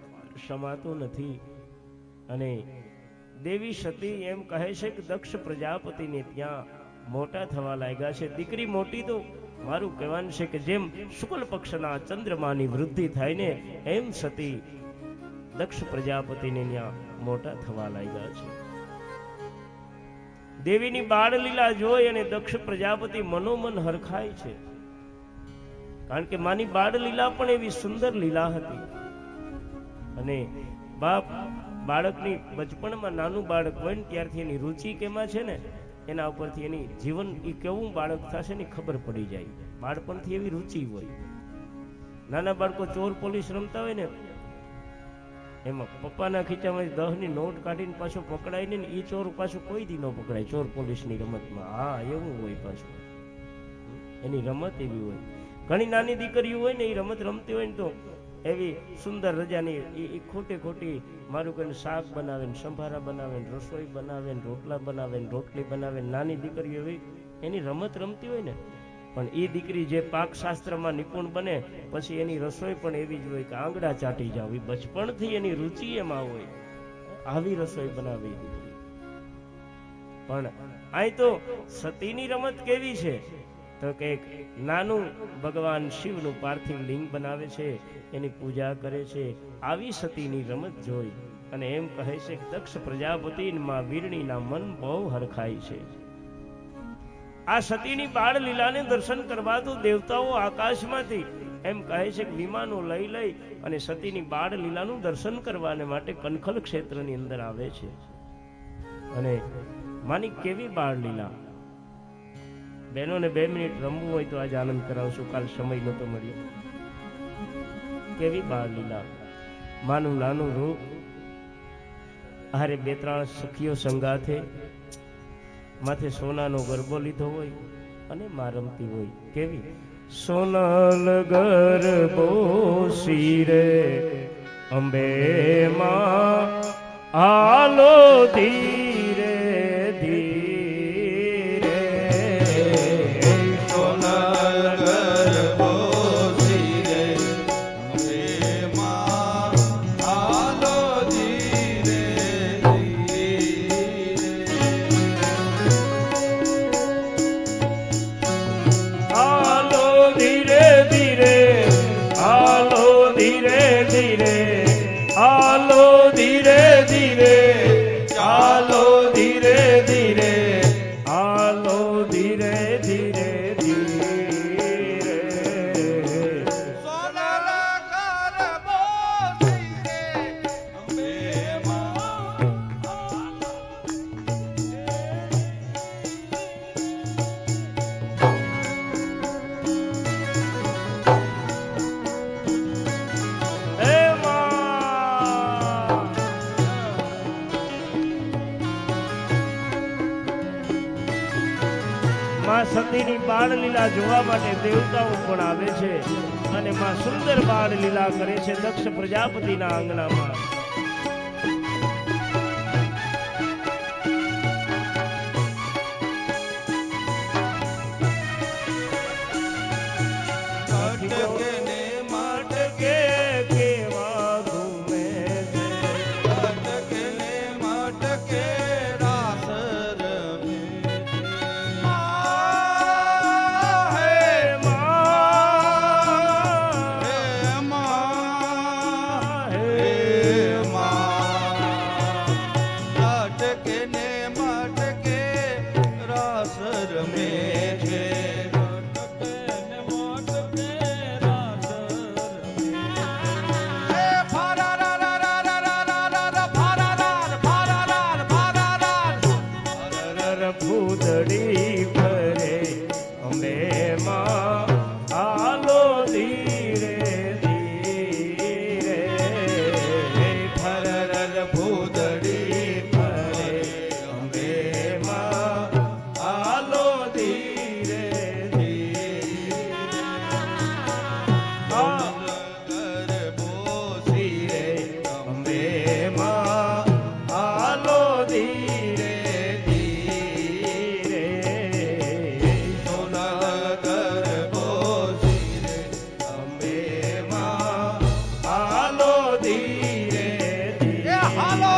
Speaker 3: સમાતો નથી. અને દેવી સતી એમ કહે છે કે દક્ષ પ્રજાપતિને ત્યાં મોટા થવા લાગ્યા છે. દીકરી મોટી તો મારું કહેવાનું છે કે જેમ શુક્લ પક્ષના ચંદ્રમાની વૃદ્ધિ થાય ને એમ સતી દક્ષ પ્રજાપતિને ત્યાં મોટા થવા લાગ્યા છે. દેવીની બાળ લીલા જોઈ અને દક્ષ પ્રજાપતિ મનોમન હરખાય છે. કારણ કે માની બાળ લીલા પણ એવી સુંદર લીલા હતી. અને બાપ બાળકની બચપણમાં નાનું બાળક હોય ને ત્યારથી એની રુચિ કેમાં છે ને એના ઉપરથી એની જીવન એ કેવું બાળક થશે ને ખબર પડી જાય. બાળપણથી એવી રુચિ હોય. નાના બાળકો ચોર પોલીસ રમતા હોય ને એમાં પપ્પાના ખીચામાં 10 ની નોટ કાઢીને પાછો પકડાય ને એ ચોર પાછું કોઈ દી ન પકડાય. ચોર પોલીસની રમતમાં હા એવું હોય. પાછું એની રમત એવી હોય. ઘણી નાની દીકરીઓ હોય ને એ રમત રમતી હોય ને તો એવી સુંદર રજાની એ ખોટી ખોટી મારું કહીને શાક બનાવે ને સંભારા બનાવે ને રસોઈ બનાવે ને રોટલા બનાવે ને રોટલી બનાવે. નાની દીકરીઓ એવી એની રમત રમતી હોય ને પણ એ દીકરી જે પાકશાસ્ત્રમાં નિપુણ બને પછી એની રસોઈ પણ એવી જ હોય કે આંગળા ચાટી જાવ. એ બચપણથી એની રુચિ એમાં હોય. આવી રસોઈ બનાવે દીકરી. પણ અહીં તો સતીની રમત કેવી છે તો કે નાનું ભગવાન શિવનું પાર્થિવ લિંગ બનાવે છે, એની પૂજા કરે છે. આવી સતીની રમત જોઈ અને એમ કહે છે કે દક્ષ પ્રજાપતિ માં વીરણીના મન બહુ હરખાય છે. આ સતીની બાળ લીલાને દર્શન કરવા તો દેવતાઓ આકાશમાંથી એમ કહે છે કે વિમાનો લઈ લઈ અને સતીની બાળ લીલાનું દર્શન કરવાને માટે કનખલ ક્ષેત્રની અંદર આવે છે. અને માની કેવી બાળ લીલા. બહેનોને 2 મિનિટ રમવું હોય તો આજે આનંદ કરાવશું. કાલ સમય નતો મળ્યો. કેવી બાળ લીલા. માનું નાનું રૂપ, હારે 2-3 સખીઓ સંગાથે, માથે સોનાનો ગરબો લીધો હોય અને માં રમતી હોય. કેવી સોનાલ ગરબો શિરે અંબે માં આલો ધીરે ધીરે
Speaker 2: સોનલ ગરબો ધીરે અંબે માં આલો ધીરે
Speaker 3: આલો ધીરે ધીરે આલો ધીરે ધીરે આલો ધીરે ધીરે ચાલો ધીરે ધીરે આલો ધીરે ધીરે ધીરે
Speaker 2: સોનલ ગરબો ધીરે અંબે માં
Speaker 3: હે માં માં સતીની બાળ લીલા જોવા માટે દેવતાઓ પણ આવે છે અને માં સુંદર બાળ લીલા કરે છે દક્ષ પ્રજાપતિના આંગણામાં.
Speaker 2: અટકે ને
Speaker 3: માટકે કેવા ઘૂમે છે
Speaker 2: અટકે ને મટકે રાસ રમે
Speaker 3: હે માં
Speaker 2: હે માં
Speaker 3: હે
Speaker 2: માં અટકે ને મટકે રાસ રમે છે અટકે ને મટકે રાસ રમે હે ફારારારારારારારા ફારારાર ફારારાર
Speaker 3: રર ફૂદડી ફરે અંબે માં આલો ધીરે ધીરે
Speaker 2: ફરર ફૂદડી
Speaker 3: ફરે અંબે માં આલો ધીરે ધીરે
Speaker 2: ગરબો
Speaker 3: ધીરે અંબે માં આલો ધીરે ધીરે
Speaker 2: સોનલ ગરબો ધીરે
Speaker 3: અંબે માં આલો ધીરે ધીરે
Speaker 2: હાલો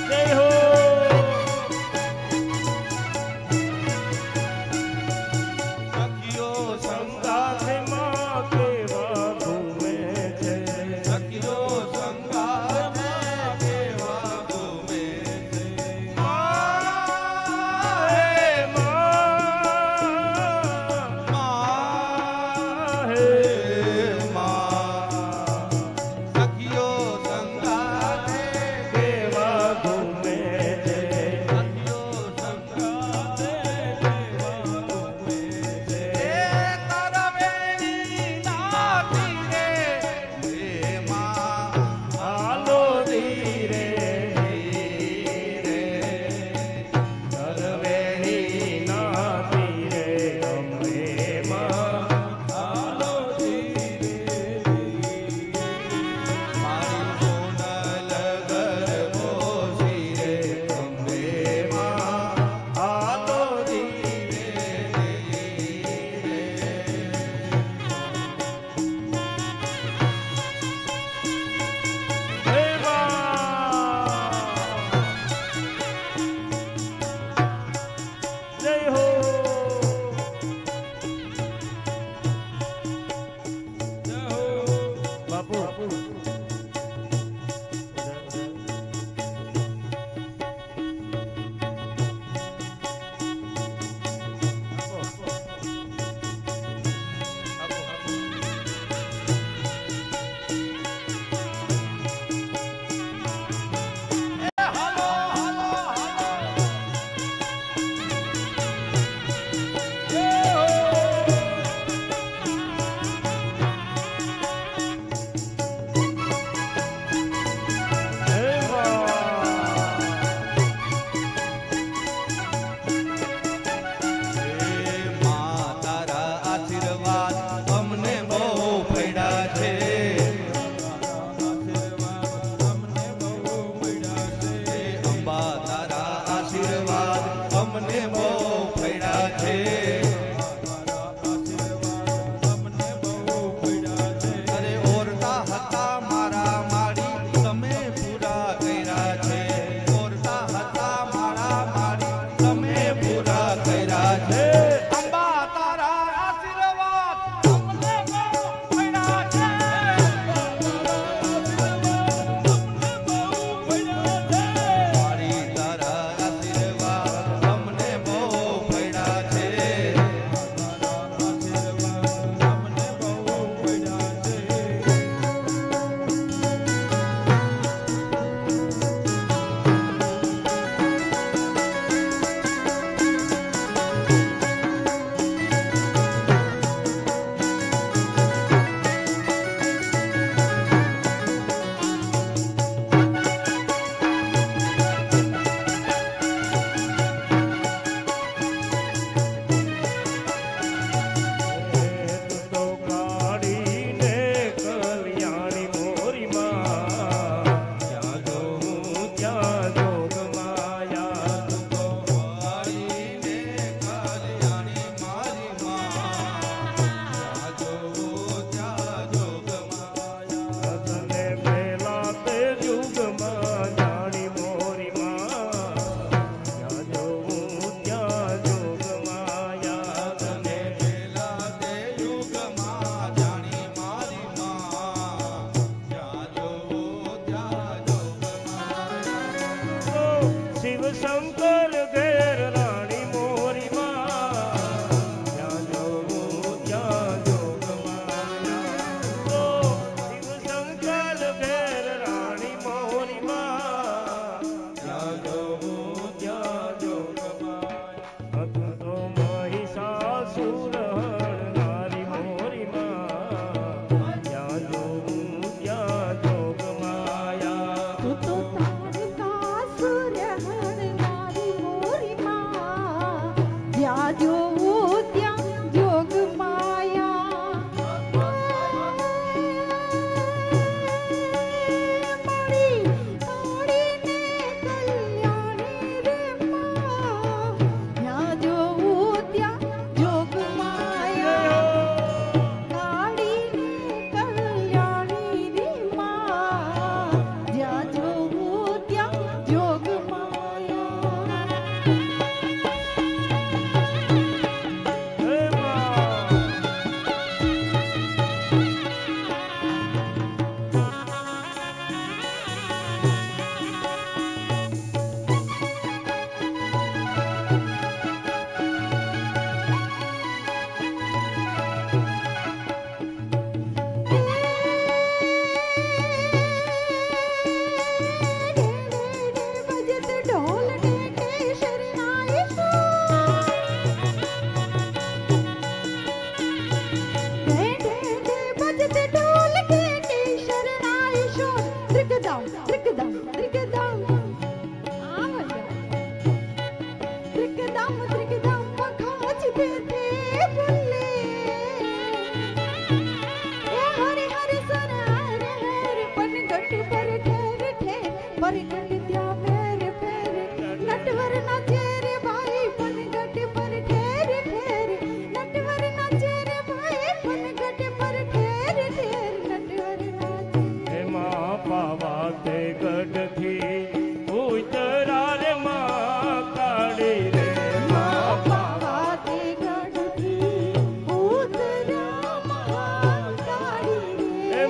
Speaker 3: જય હો
Speaker 2: સખીઓ
Speaker 3: સંગાથે માં કેવા ઘૂમે છે
Speaker 2: સખીઓ સંગાથે કેવા ઘૂમે છે
Speaker 3: હે માં
Speaker 2: હે માં સખીઓ સંગાથે
Speaker 3: કેવા ઘૂમે છે
Speaker 2: સખીઓ સંગાથે કેવા ઘૂમે છે તરવેણી નાતી રે હે માં
Speaker 3: આલો ધીરે ધીરે તરવેણી ના ધીરે અંબે માં આલો ધીરે
Speaker 2: મારી સોનલ ગરબો ધીરે
Speaker 3: અંબે માં આલો ધીરે હે માં જય હો બાપુ આપો.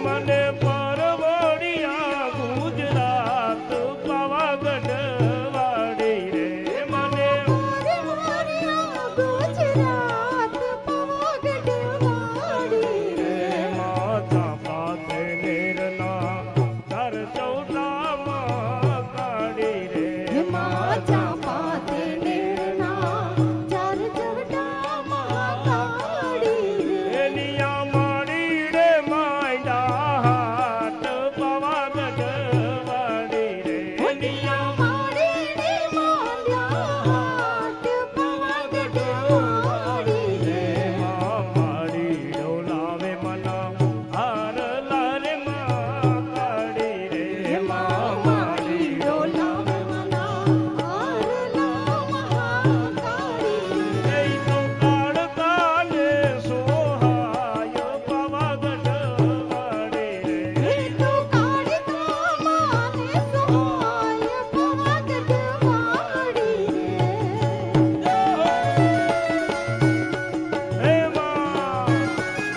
Speaker 3: મને પરવડિયા ગુજરાત પાવાગઢ વાડી રે મને
Speaker 4: પરવડિયા ગુજરાત પાવાગઢ વાડી રે
Speaker 3: માતા પાતે નેરના ઘર ચૌટામાં કાઢી રે
Speaker 4: માતા પાતે નેરના ચાર ચરડામાં કાઢી રે
Speaker 3: એનિયા માડી રે માયડા હાટ પાવાગઢ વાડી રે એનિયા
Speaker 4: મારી રે માંડ્યા હાટ પાવાગઢ વાડી રે
Speaker 3: માડી ડોલાવે મના હાર લારે માં કાઢી રે
Speaker 4: મારી ડોલાવે મના આરલા મહાકાળી
Speaker 3: એ તો કાળકાને સોહાય પાવાગઢ વાડી રે
Speaker 4: તો કાળકા માને સહાય પાવાગઢ વાડી રે
Speaker 3: હે માં જય હો
Speaker 4: જય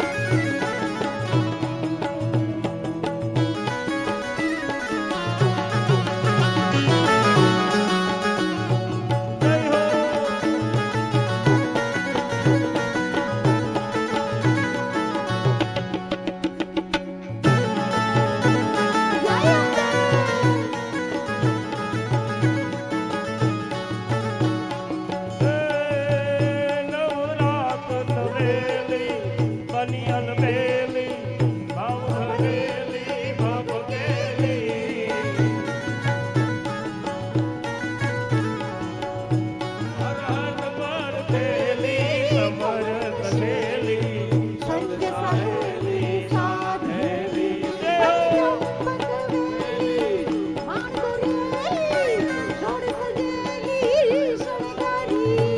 Speaker 4: અંબે
Speaker 3: નવરાત નવેલી બનિયન મેલી ભાવ હરેલી ભાવ ગેલી હરહર પર પેલી કમર કસેલી
Speaker 4: સંગ સહેલી સાધેલી
Speaker 3: જય હો
Speaker 4: પગવેલી માંગુરેલી જોડ સજેલી શણગારી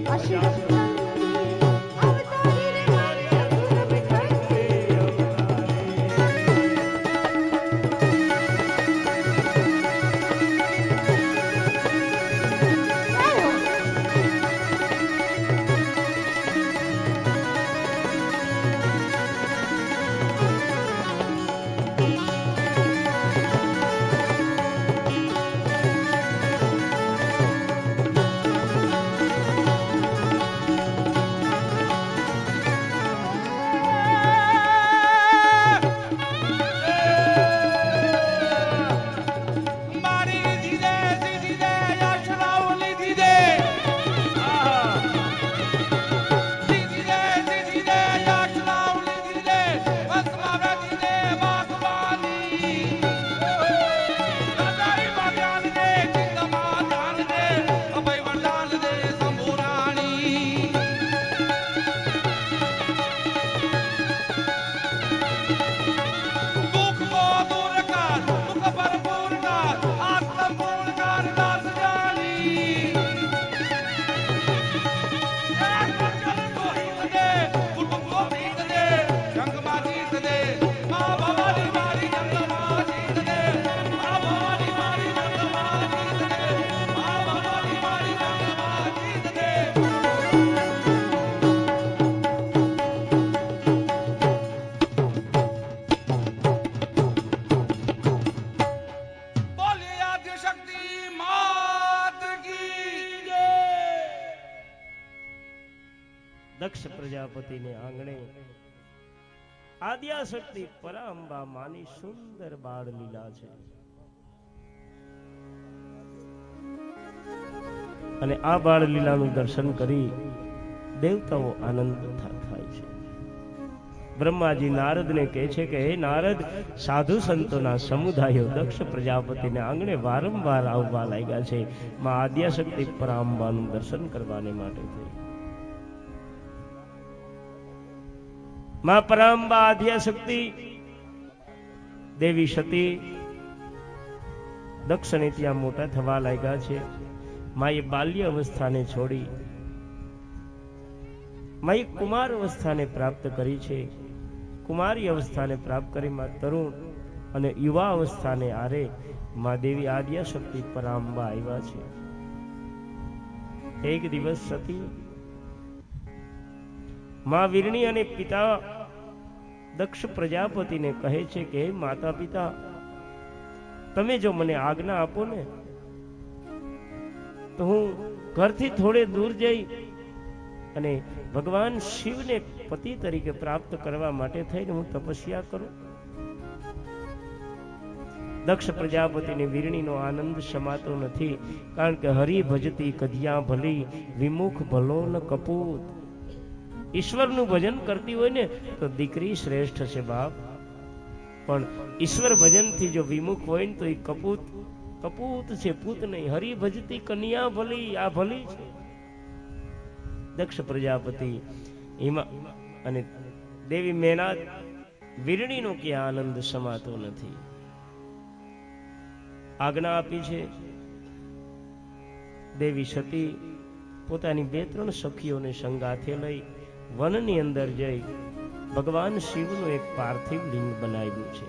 Speaker 4: અશરફ અવતારી રે મારી અસુર વિખંડી
Speaker 2: મારી ધીરે ધીરે યશરાવલી ધીરે ધીરે ધીરે યશરાવલી ધીરે વસમાવે ધીરે વાગવાની રાજાઈ બાગ્યાન દે ચિંતમા જાન દે અભય વરદાન દે સંભુરાણી દુઃખ કો દૂર કર દુઃખ ભરપૂર કર આત્મ પૂર્ણ કર દાસ જાની એક વચન કો હિત દે કુટુંબ કો પ્રીત દે જંગમાં જીત દે મા ભવાની મારી જંગમાં જીત દે મા ભવાની મારી જંગમાં જીત દે મા ભવાની મારી જંગમાં જીત દે બોલીએ આદ્ય શક્તિ માત કી જય
Speaker 3: દક્ષ પ્રજાપતિને આંગણે આદ્યાશક્તિ પરાંબા માની સુંદર બાળ લીલા છે અને આ બાળ લીલાનું દર્શન કરી દેવતાઓ આનંદ થાય છે બ્રહ્માજી નારદને કહે છે કે હે નારદ સાધુ સંતોના સમુદાયો દક્ષ પ્રજાપતિને આંગણે વારંવાર આવવા લાગ્યા છે માં આદ્યાશક્તિ પરાંબાનું દર્શન કરવાને માટે થઈ માં પરાંબા આદ્યાશક્તિ દેવી સતી દક્ષને ત્યાં મોટા થવા લાગ્યા છે માએ બાલ્ય અવસ્થાને છોડી માએ કુમાર અવસ્થાને પ્રાપ્ત કરી છે કુમારી અવસ્થાને પ્રાપ્ત કરી માં તરુણ અને યુવા અવસ્થાને આરે માં દેવી આદ્યાશક્તિ પરાંબા આવ્યા છે એક દિવસ સતી મા વીરણી અને પિતા દક્ષ પ્રજાપતિને કહે છે કે હે માતા પિતા, તમે જો મને આજ્ઞા આપો ને તો હું ઘરથી થોડે દૂર જઈ અને ભગવાન શિવને પતિ તરીકે પ્રાપ્ત કરવા માટે થઈને હું તપસ્યા કરું. દક્ષ પ્રજાપતિને વીરણીનો આનંદ સમાતો નથી, કારણ કે હરિ ભજતી કદિયા ભલી, વિમુખ ભલો ન કપૂત. ઈશ્વરનું ભજન કરતી હોય ને તો દીકરી શ્રેષ્ઠ છે બાપ, પણ ઈશ્વર ભજનથી જો વિમુખ હોય ને તો એ કપૂત છે, પૂત નહીં. હરિ ભજતી કન્યા ભલી, આ ભલી છે. દક્ષ પ્રજાપતિ અને દેવી મેનાત વીરણીનો કે આનંદ સમાતો નથી. આજ્ઞા આપી છે. દેવી સતી પોતાની 2-3 સખીઓને સંગાથે લઈ વનની અંદર જઈ ભગવાન શિવનું એક પાર્થિવ લિંગ બનાવ્યું છે.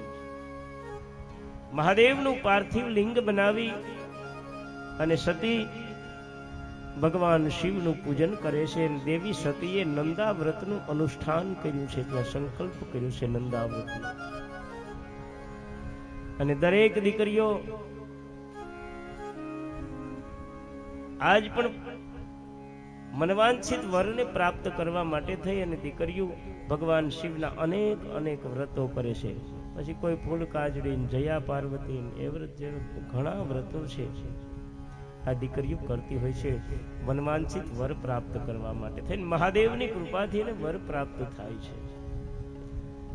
Speaker 3: મહાદેવનું પાર્થિવ લિંગ બનાવી અને સતી ભગવાન શિવનું પૂજન કરે છે. દેવી સતીએ નંદાવ્રતનું અનુષ્ઠાન કર્યું છે, ત્યાં સંકલ્પ કર્યો છે નંદાવ્રતનો. અને દરેક દીકરીઓ આજ પણ મનવાંછિત વરને પ્રાપ્ત કરવા માટે થઈ અને દીકરીઓ ભગવાન શિવના અનેક વ્રતો કરે છે. પછી કોઈ ફૂલ કાજડી, જયા પાર્વતી, એ વ્રત જે ઘણા વ્રતો છે આ દીકરીઓ કરતી હોય છે મનવાંછિત વર પ્રાપ્ત કરવા માટે થઈને. મહાદેવની કૃપાથી એને વર પ્રાપ્ત થાય છે.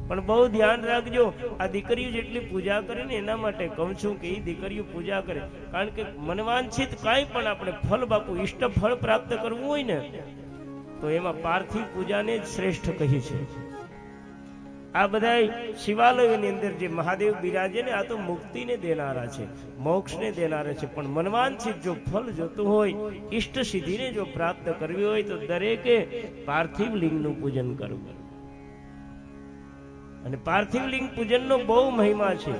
Speaker 3: પણ બહુ ધ્યાન રાખજો, આ દીકરીઓ જેટલી પૂજા કરે ને એના માટે કહું છું કે એ દીકરીઓ પૂજા કરે, કારણ કે મનવાંછિત કાંઈ પણ આપણે ફળ બાપુ ઈષ્ટ ફળ પ્રાપ્ત કરવું હોય ને તો એમાં પાર્થિવ પૂજાને જ શ્રેષ્ઠ કહી છે. આ બધા શિવાલયોની અંદર જે મહાદેવ બિરાજે ને આ તો મુક્તિને દેનારા છે, મોક્ષને દેનારા છે. પણ મનવાંછિત જો ફળ જોતું હોય, ઈષ્ટ સિદ્ધિને જો પ્રાપ્ત કરવી હોય તો દરેકે પાર્થિવ લિંગનું પૂજન કરવું. અને પાર્થિવ લિંગ પૂજનનો બહુ મહિમા છે.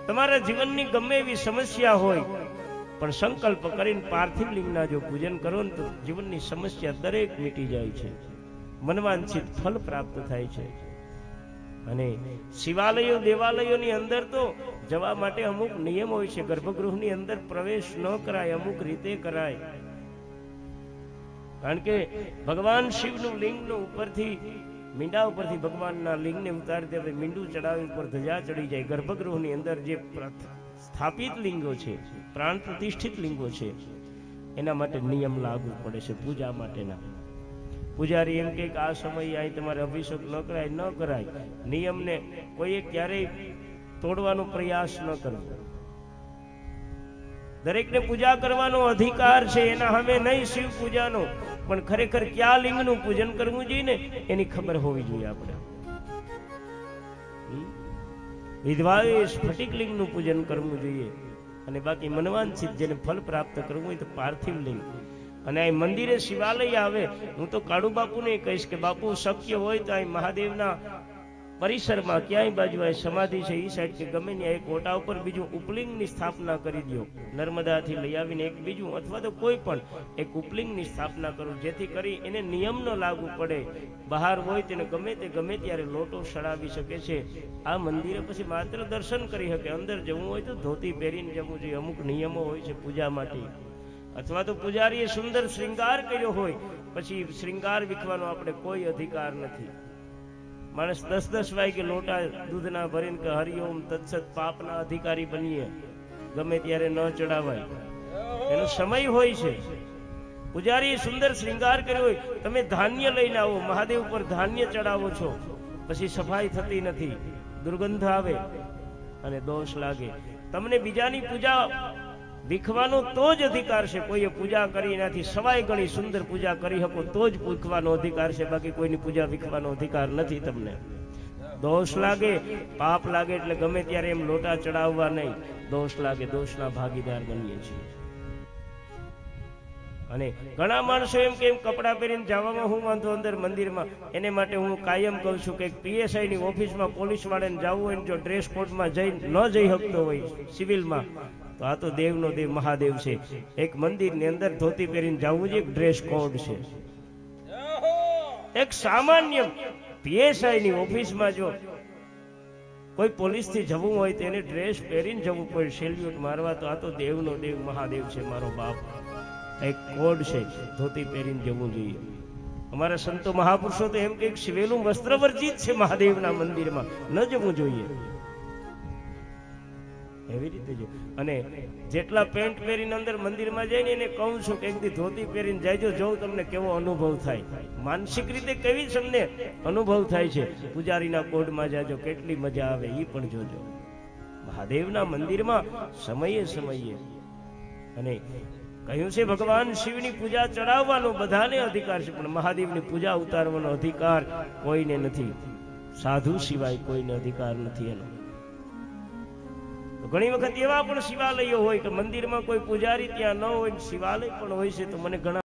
Speaker 3: તમારા જીવનની ગમે એવી સમસ્યા હોય પણ સંકલ્પ કરીને પાર્થિવ લિંગના જો પૂજન કરો ને તો જીવનની સમસ્યા દરેક મિટી જાય છે, મનવાંછિત ફળ પ્રાપ્ત થાય છે. અને શિવાલયો દેવાલયોની અંદર તો જવા માટે અમુક નિયમ હોય છે. ગર્ભગૃહની અંદર પ્રવેશ ન કરાય, અમુક રીતે કરાય. કારણ કે ભગવાન શિવનું લિંગનું ઉપરથી મીંડા ઉપરથી ભગવાનના લિંગને ઉતારી દે, મીંડું ચડાવી ઉપર ધજા ચડી જાય. ગર્ભગૃહની અંદર જે સ્થાપિત લિંગો છે, પ્રાણ પ્રતિષ્ઠિત લિંગો છે, એના માટે નિયમ લાગુ પડે છે પૂજા માટેના. પૂજારી એમ કે આ સમયે અહીં તમારે અભિષેક ન કરાય, ન કરાય. નિયમને કોઈએ ક્યારેય તોડવાનો પ્રયાસ ન કરવો. દરેકને પૂજા કરવાનો અધિકાર છે, એના સામે નહીં શિવ પૂજાનો, પણ ખરેખર કયા લિંગનું પૂજન કરવું જોઈએ ને એની ખબર હોવી જોઈએ. આપણે વિધવાએ સ્ફટિક લિંગનું પૂજન કરવું જોઈએ, અને બાકી મનવાંછિત જેને ફળ પ્રાપ્ત કરવું હોય તો પાર્થિવ લિંગ. અને આ મંદિરે શિવાલય આવે, હું તો કાળુ બાપુને કહીશ કે બાપુ શક્ય હોય તો અહીં મહાદેવના પરિસરમાં ક્યાંય બાજુ આ સમાધિ છે એ સાઈડ કે ગમે ત્યાં એક ઓટા ઉપર બીજું ઉપલિંગની સ્થાપના કરી દો. નર્મદાથી લઈ આવીને એક બીજું અથવા તો કોઈ પણ એક ઉપલિંગની સ્થાપના કરો, જેથી કરી એને નિયમ ન લાગુ પડે. બહાર હોય તેને ગમે ત્યારે લોટો સડાવી શકે છે. આ મંદિરે પછી માત્ર દર્શન કરી શકે, અંદર જવું હોય તો ધોતી પહેરીને જવું જોઈએ. અમુક નિયમો હોય છે પૂજા માટે. અથવા તો પૂજારીએ સુંદર શ્રૃંગાર કર્યો હોય પછી શ્રૃંગાર વીખવાનો આપણે કોઈ અધિકાર નથી. માણસ 10-10 વાગે લોટા દૂધના ભરીને કે હરિઓમ તત્સત પાપના અધિકારી બનીએ, ગમે ત્યારે ન ચડાવાય, એનો સમય હોય છે. પૂજારીએ સુંદર શ્રૃંગાર કર્યો હોય, તમે ધાન્ય લઈને આવો, મહાદેવ પર ધાન્ય ચડાવો છો, પછી સફાઈ થતી નથી, દુર્ગંધ આવે અને દોષ લાગે. તમને બીજાની પૂજા વીખવાનો તો જ અધિકાર છે. કોઈએ પૂજા કરી નથી, સવાય ગણી સુંદર પૂજા કરી શકો તો જ વીખવાનો અધિકાર છે, બાકી કોઈની પૂજા વીખવાનો અધિકાર નથી. તમને દોષ લાગે, પાપ લાગે એટલે ગમે ત્યારે એમ લોટા ચડાવવા નહીં. દોષ લાગે, દોષના ભાગીદાર બનીએ છીએ. અને ઘણા માણસો એમ કે એમ કપડા પહેરીને જવામાં હું વાંધો અંદર મંદિરમાં, એને માટે હું કાયમ કહું છું કે પીએસઆઈ ની ઓફિસમાં પોલીસ વાળાને જવું હોય, જો ડ્રેસ કોડમાં ન જઈ શકતો હોય સિવિલમાં, તો આ તો દેવનો દેવ મહાદેવ છે. એક મંદિરની અંદર ધોતી પહેરીને જવું જ એક ડ્રેસ કોડ છે. એક સામાન્ય પીએસઆઈ ની ઓફિસમાં જો કોઈ પોલીસ થી જવું હોય તેને ડ્રેસ પહેરીને જવું પડે, સેલ્યુટ મારવા. તો આ તો દેવનો દેવ મહાદેવ છે, મારો બાપ. એક કોડ છે, ધોતી પહેરીને જવું જોઈએ. અમારા સંતો મહાપુરુષો તો એમ કે શિવેલું વસ્ત્ર વર્જિત છે મહાદેવના મંદિરમાં, ન જવું જોઈએ. એવી રીતે જો. અને જેટલા પેન્ટ પહેરીને અંદર મંદિરમાં જાય ને એને કહું છું કે એકદી ધોતી પહેરીને જાયજો, જોઉં તમને કેવો અનુભવ થાય, માનસિક રીતે કેવી તમને અનુભવ થાય છે. પૂજારીના કોડમાં જાજો, કેટલી મજા આવે એ પણ જોજો. મહાદેવના મંદિરમાં સમયે સમયે. અને કહ્યું છે ભગવાન શિવની પૂજા ચડાવવાનો બધાને અધિકાર છે, પણ મહાદેવની પૂજા ઉતારવાનો અધિકાર કોઈને નથી, સાધુ સિવાય કોઈને અધિકાર નથી એનો. ઘણી વખત એવા પણ શિવાલયો હોય કે મંદિરમાં કોઈ પૂજારી ત્યાં ન હોય, શિવાલય પણ હોય છે. તો મને ઘણા